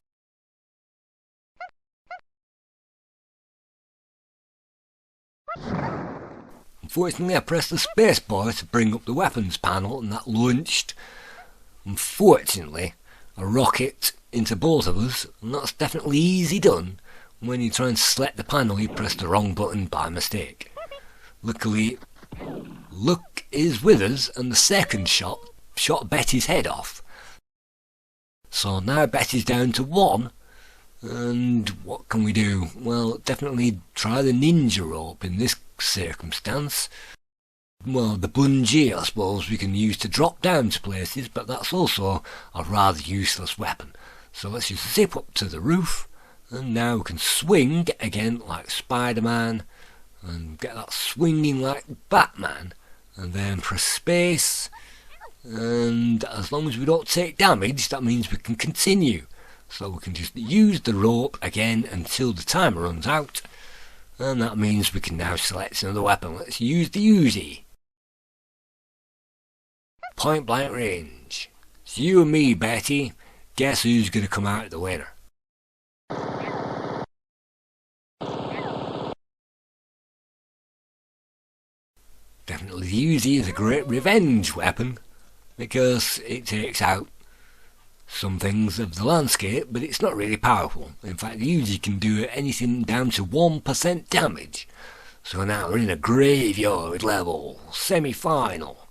Unfortunately, I pressed the spacebar to bring up the weapons panel, and that launched, unfortunately, a rocket into both of us, and that's definitely easy done. When you try and select the panel, you press the wrong button by mistake. Luckily, luck is with us, and the second shot shot Betty's head off. So now Betty's down to 1. And what can we do? Well, definitely try the ninja rope in this circumstance. Well, the bungee, I suppose, we can use to drop down to places, but that's also a rather useless weapon. So let's just zip up to the roof, and now we can swing again like Spider-Man, and get that swinging like Batman, and then press space, and as long as we don't take damage, that means we can continue. So we can just use the rope again until the timer runs out, and that means we can now select another weapon. Let's use the Uzi. Point blank range. It's you and me, Betty. Guess who's going to come out the winner? Definitely the Uzi is a great revenge weapon, because it takes out some things of the landscape, but it's not really powerful. In fact, the Uzi can do anything down to 1% damage. So now we're in a graveyard level, semi-final.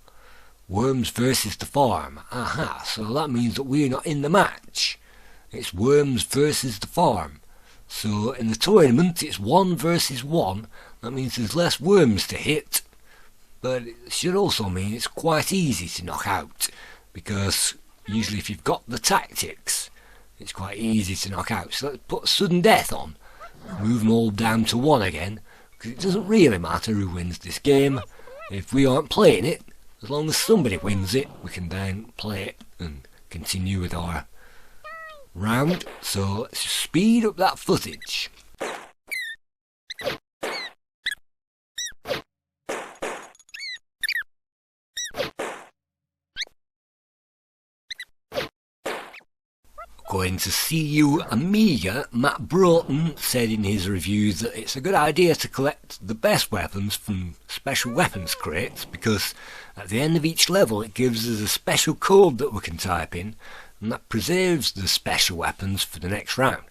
Worms versus the farm. Aha, so that means that we're not in the match. It's Worms versus the farm. So in the tournament it's 1 versus 1. That means there's less worms to hit. But it should also mean it's quite easy to knock out, because usually if you've got the tactics, it's quite easy to knock out. So let's put sudden death on. Move them all down to 1 again, because it doesn't really matter who wins this game. If we aren't playing it, as long as somebody wins it, we can then play it and continue with our round. So let's just speed up that footage. Going to see you Amiga, Matt Broughton said in his reviews that it's a good idea to collect the best weapons from special weapons crates, because at the end of each level it gives us a special code that we can type in, and that preserves the special weapons for the next round.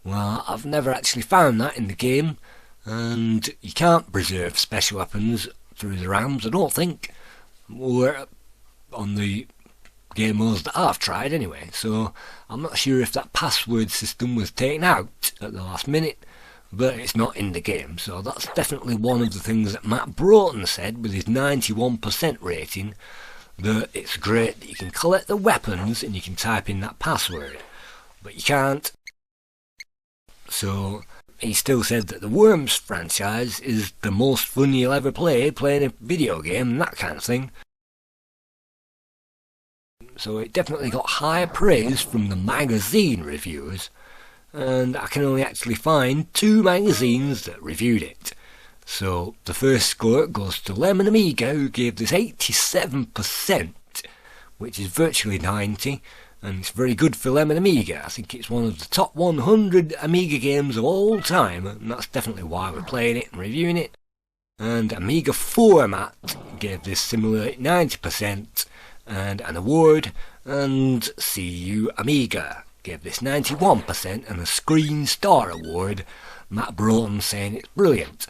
Well, I've never actually found that in the game, and you can't preserve special weapons through the rounds, I don't think, or on the game modes that I've tried anyway. So I'm not sure if that password system was taken out at the last minute, but it's not in the game. So that's definitely one of the things that Matt Broughton said with his 91% rating, that it's great that you can collect the weapons and you can type in that password, but you can't. So he still said that the Worms franchise is the most fun you'll ever play, playing a video game and that kind of thing. so it definitely got high praise from the magazine reviewers, and I can only actually find 2 magazines that reviewed it. So the first score goes to Lemon Amiga, who gave this 87%, which is virtually 90, and it's very good for Lemon Amiga. I think it's one of the top 100 Amiga games of all time, and that's definitely why we're playing it and reviewing it. And Amiga Format gave this similarly 90% and an award, and CU Amiga gave this 91% and a Screen Star Award, Matt Broughton saying it's brilliant.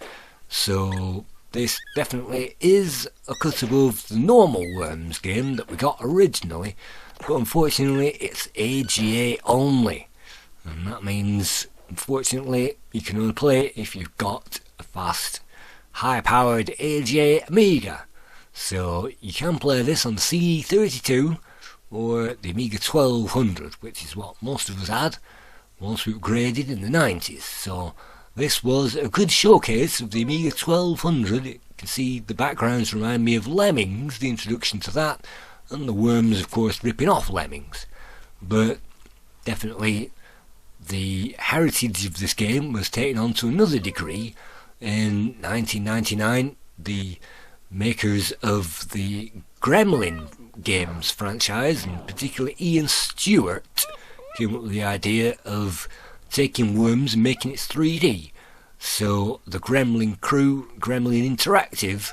So this definitely is a cut above the normal Worms game that we got originally, but unfortunately it's AGA only, and that means unfortunately you can only play it if you've got a fast, high-powered AGA Amiga. So you can play this on the CD32 or the Amiga 1200, which is what most of us had once we upgraded in the 90s. So this was a good showcase of the Amiga 1200. You can see the backgrounds remind me of Lemmings, the introduction to that, and the Worms of course ripping off Lemmings. But definitely the heritage of this game was taken on to another degree. In 1999, the makers of the Gremlin games franchise, and particularly Ian Stewart, came up with the idea of taking Worms and making it 3D. So the Gremlin crew, Gremlin Interactive,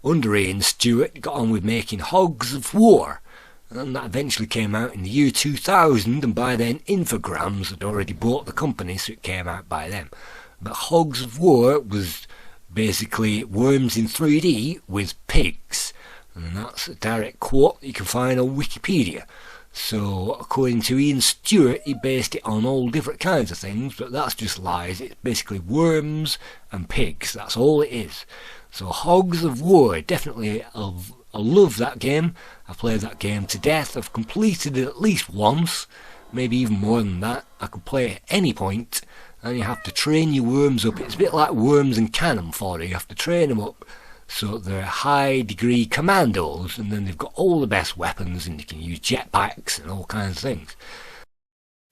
under Ian Stewart, got on with making Hogs of War, and that eventually came out in the year 2000, and by then Infogrames had already bought the company, so it came out by them. But Hogs of War was basically Worms in 3D with pigs, and that's a direct quote you can find on Wikipedia. So according to Ian Stewart, he based it on all different kinds of things, but that's just lies. It's basically worms and pigs, that's all it is. So Hogs of War, definitely I love that game. I've played that game to death. I've completed it at least once, maybe even more than that. I could play at any point, and you have to train your worms up. It's a bit like Worms and Cannon Fodder. You have to train them up so they're high degree commandos, and then they've got all the best weapons, and you can use jetpacks and all kinds of things.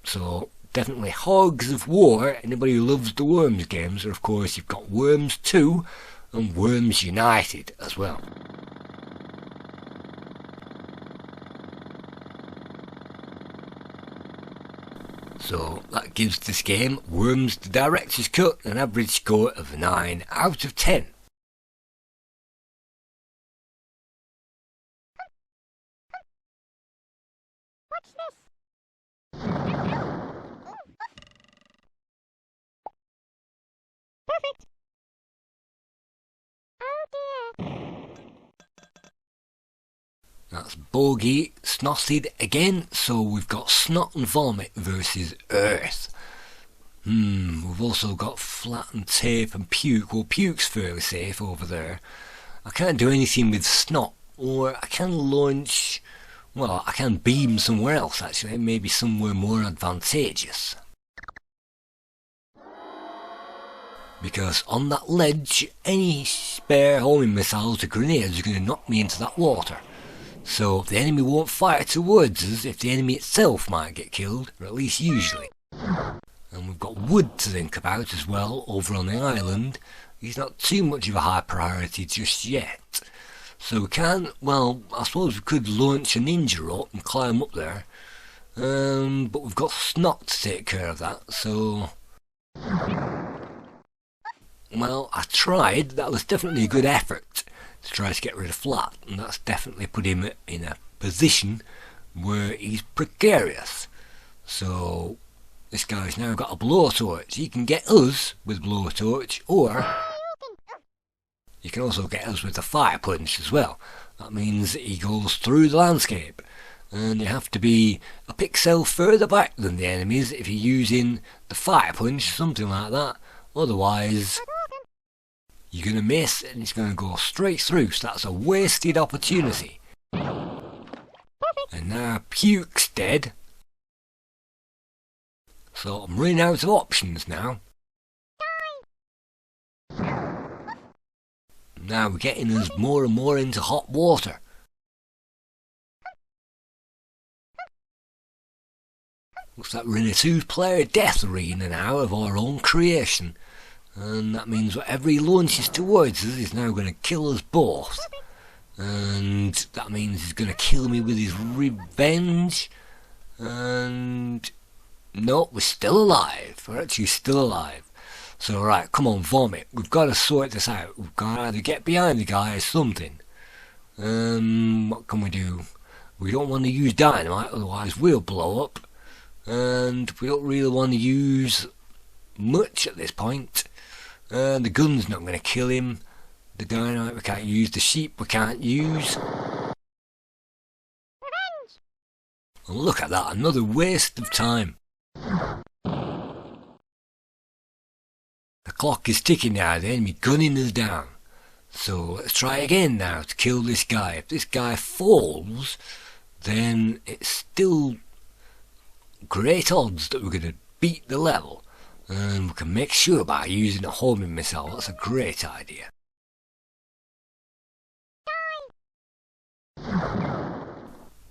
So definitely Hogs of War. Anybody who loves the Worms games, or of course you've got Worms 2 and Worms United as well. So that gives this game, Worms the Director's Cut, an average score of 9 out of 10. What's this? Perfect. Oh dear. That's Bogey snotted again, so we've got Snot and Vomit versus Earth. We've also got Flat and Tape and Puke. Well, Puke's fairly safe over there. I can't do anything with Snot, or I can launch, well, I can beam somewhere else actually, maybe somewhere more advantageous. Because on that ledge, any spare homing missiles or grenades are going to knock me into that water. So the enemy won't fire towards us if the enemy itself might get killed, or at least usually. And we've got Wood to think about as well over on the island. He's not too much of a high priority just yet. So we can, well, I suppose we could launch a ninja rope and climb up there. But we've got Snot to take care of that, so... Well, I tried. That was definitely a good effort to try to get rid of Flat, and that's definitely put him in a position where he's precarious. So this guy's now got a blowtorch. He can get us with blowtorch, or you can also get us with the fire punch as well. That means he goes through the landscape, and you have to be a pixel further back than the enemies if you're using the fire punch, something like that. Otherwise you're going to miss and it's going to go straight through, so that's a wasted opportunity. And now Puke's dead, so I'm running out of options now. Now we're getting us more and more into hot water. Looks like we're in a 2-player death arena now of our own creation. And that means whatever he launches towards us is now going to kill us both. And that means he's going to kill me with his revenge. And no, we're still alive. We're actually still alive. So right, come on, vomit. We've got to sort this out. We've got to either get behind the guy or something. What can we do? We don't want to use dynamite, otherwise we'll blow up. And we don't really want to use much at this point. The gun's not going to kill him. The dynamite we can't use. The sheep we can't use. And look at that, another waste of time. The clock is ticking now, the enemy gunning us down. So let's try again now to kill this guy. If this guy falls, then it's still great odds that we're going to beat the level. And we can make sure by using a homing missile. That's a great idea.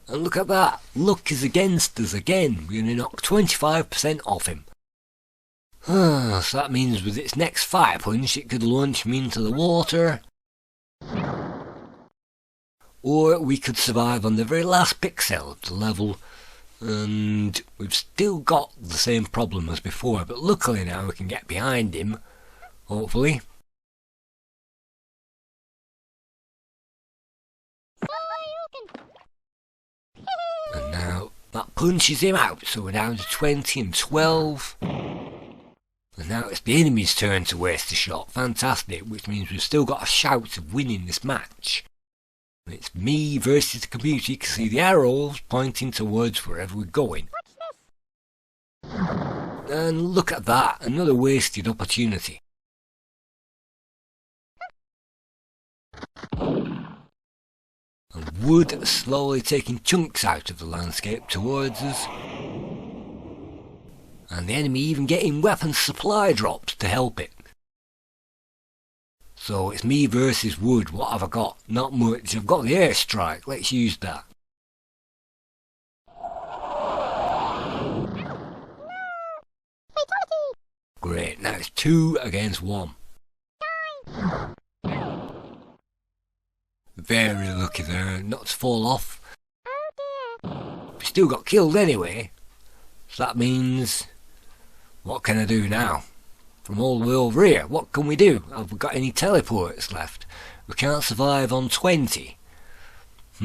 And look at that, luck is against us again. We're going to knock 25% off him. So that means with its next fire punch it could launch me into the water. Or we could survive on the very last pixel of the level. And we've still got the same problem as before, but luckily now we can get behind him, hopefully. And now that punches him out, so we're down to 20 and 12. And now it's the enemy's turn to waste a shot. Fantastic, which means we've still got a shout of winning this match. It's me versus the computer. You can see the arrows pointing towards wherever we're going. And look at that, another wasted opportunity. And wood slowly taking chunks out of the landscape towards us. And the enemy even getting weapon supply drops to help it. So it's me versus wood. What have I got? Not much. I've got the airstrike. Let's use that. Great. Now it's 2 against 1. Very lucky there. Not to fall off. We still got killed anyway. So that means... what can I do now? From all the way over here, what can we do? Have we got any teleports left? We can't survive on 20. I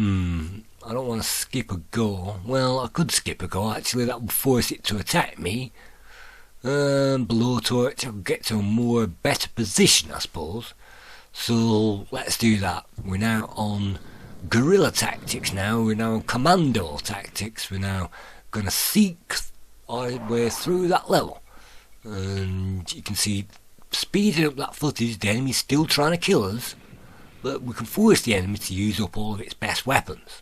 don't want to skip a go. Well, I could skip a go, actually. That would force it to attack me. Blowtorch, I'll get to a better position, I suppose. So, let's do that. We're now on guerrilla tactics now. We're now on commando tactics. We're now going to seek our way through that level. And you can see, speeding up that footage, the enemy's still trying to kill us, but we can force the enemy to use up all of its best weapons.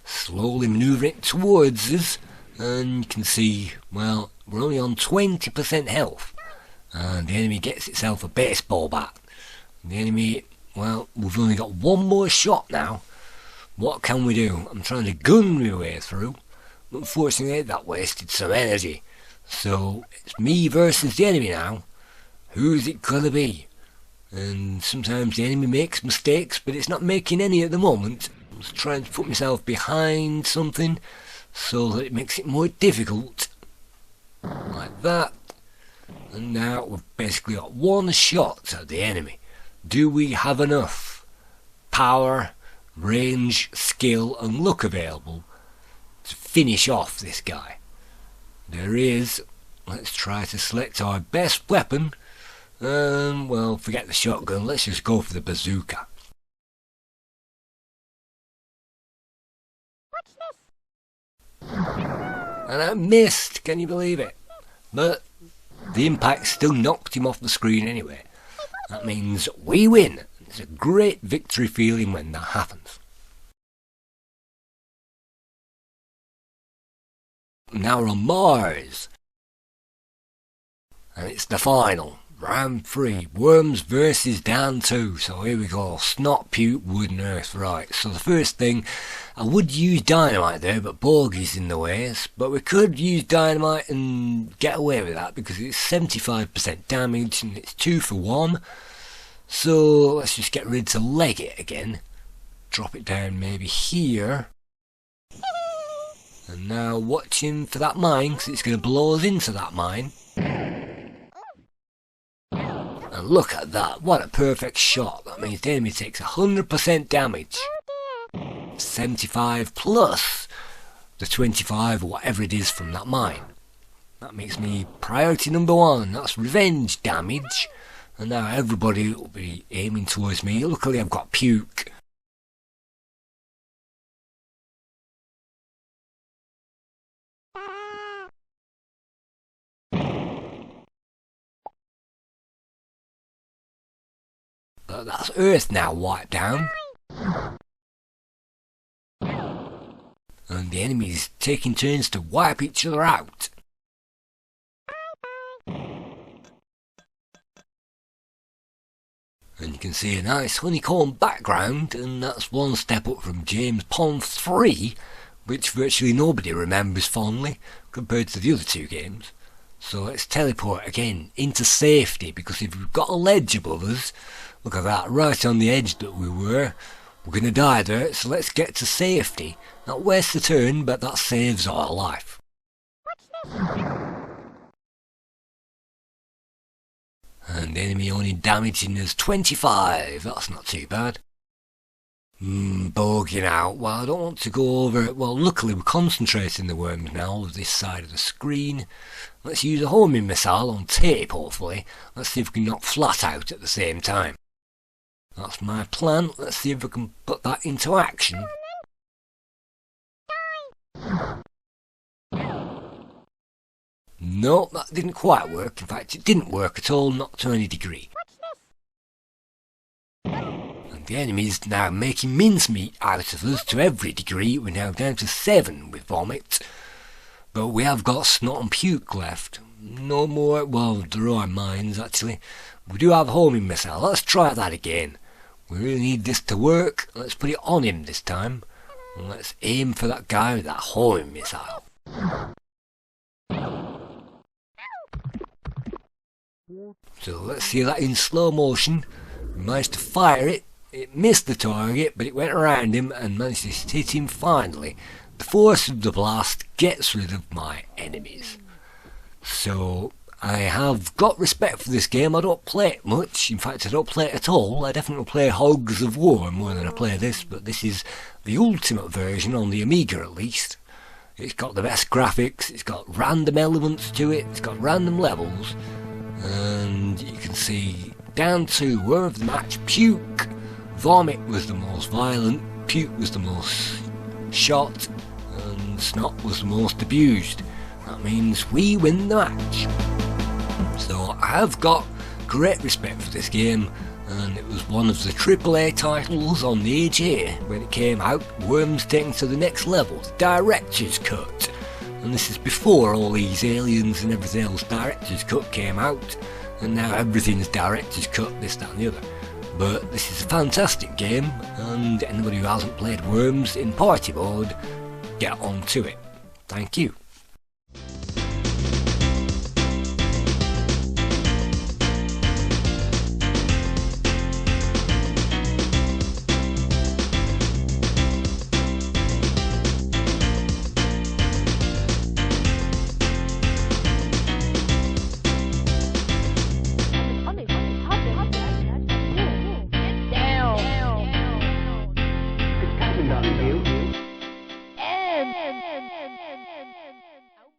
Slowly manoeuvring it towards us, and you can see, well, we're only on 20% health, and the enemy gets itself a baseball bat. The enemy, well, we've only got one more shot now. What can we do? I'm trying to gun my way through. Unfortunately, that wasted some energy. So, it's me versus the enemy now. Who's it gonna be? And sometimes the enemy makes mistakes, but it's not making any at the moment. I'm just trying to put myself behind something so that it makes it more difficult. Like that. And now we've basically got one shot at the enemy. Do we have enough power, range, skill and luck available to finish off this guy? There is. Let's try to select our best weapon. Well, forget the shotgun, let's just go for the bazooka. And I missed, can you believe it? But the impact still knocked him off the screen anyway. That means we win. It's a great victory feeling when that happens. Now we're on Mars. And it's the final Round 3, Worms versus Dan 2. So here we go, Snot, Puke, Wood and Earth. Right, so the first thing, I would use dynamite there, but Bogey's in the way. But we could use dynamite and get away with that because it's 75% damage and it's 2 for 1. So let's just get ready to leg it again. Drop it down maybe here. And now watching for that mine, because it's going to blow us into that mine. And look at that, what a perfect shot. That means the enemy takes 100% damage. 75 plus the 25 or whatever it is from that mine. That makes me priority number 1. That's revenge damage. And now everybody will be aiming towards me. Luckily I've got Puke. But that's Earth now wiped down. And the enemies taking turns to wipe each other out. And you can see a nice honeycomb background, and that's one step up from James Pond 3, which virtually nobody remembers fondly compared to the other 2 games. So let's teleport again into safety, because if we've got a ledge above us, look at that, right on the edge that we're going to die there, so let's get to safety. Not waste the turn, but that saves our life. And the enemy only damaging us 25, that's not too bad. Bogeying out, well I don't want to go over it, well luckily we're concentrating the worms now of this side of the screen. Let's use a homing missile on tape hopefully, let's see if we can knock flat out at the same time. That's my plan, let's see if we can put that into action. No, that didn't quite work, in fact it didn't work at all, not to any degree. And the enemy's now making mincemeat out of us to every degree. We're now down to 7 with Vomit. But we have got Snot and Puke left. No more, well there are mines actually. We do have homing missile, let's try that again. We really need this to work, let's put it on him this time. And let's aim for that guy with that homing missile. So let's see that in slow motion. We managed to fire it. It missed the target, but it went around him and managed to hit him finally. The force of the blast gets rid of my enemies. So I have got respect for this game. I don't play it much. In fact, I don't play it at all. I definitely play Hogs of War more than I play this, but this is the ultimate version on the Amiga at least. It's got the best graphics, it's got random elements to it, it's got random levels. And you can see down to where of the match, Puke. Vomit was the most violent, Puke was the most shot, and Snot was the most abused. That means we win the match. So I have got great respect for this game, and it was one of the AAA titles on the AJ when it came out. Worms taken to the next level, the Director's Cut. And this is before all these aliens and everything else. Director's Cut came out, and now everything's Director's Cut, this, that and the other. But this is a fantastic game, and anybody who hasn't played Worms in party mode, get on to it. Thank you.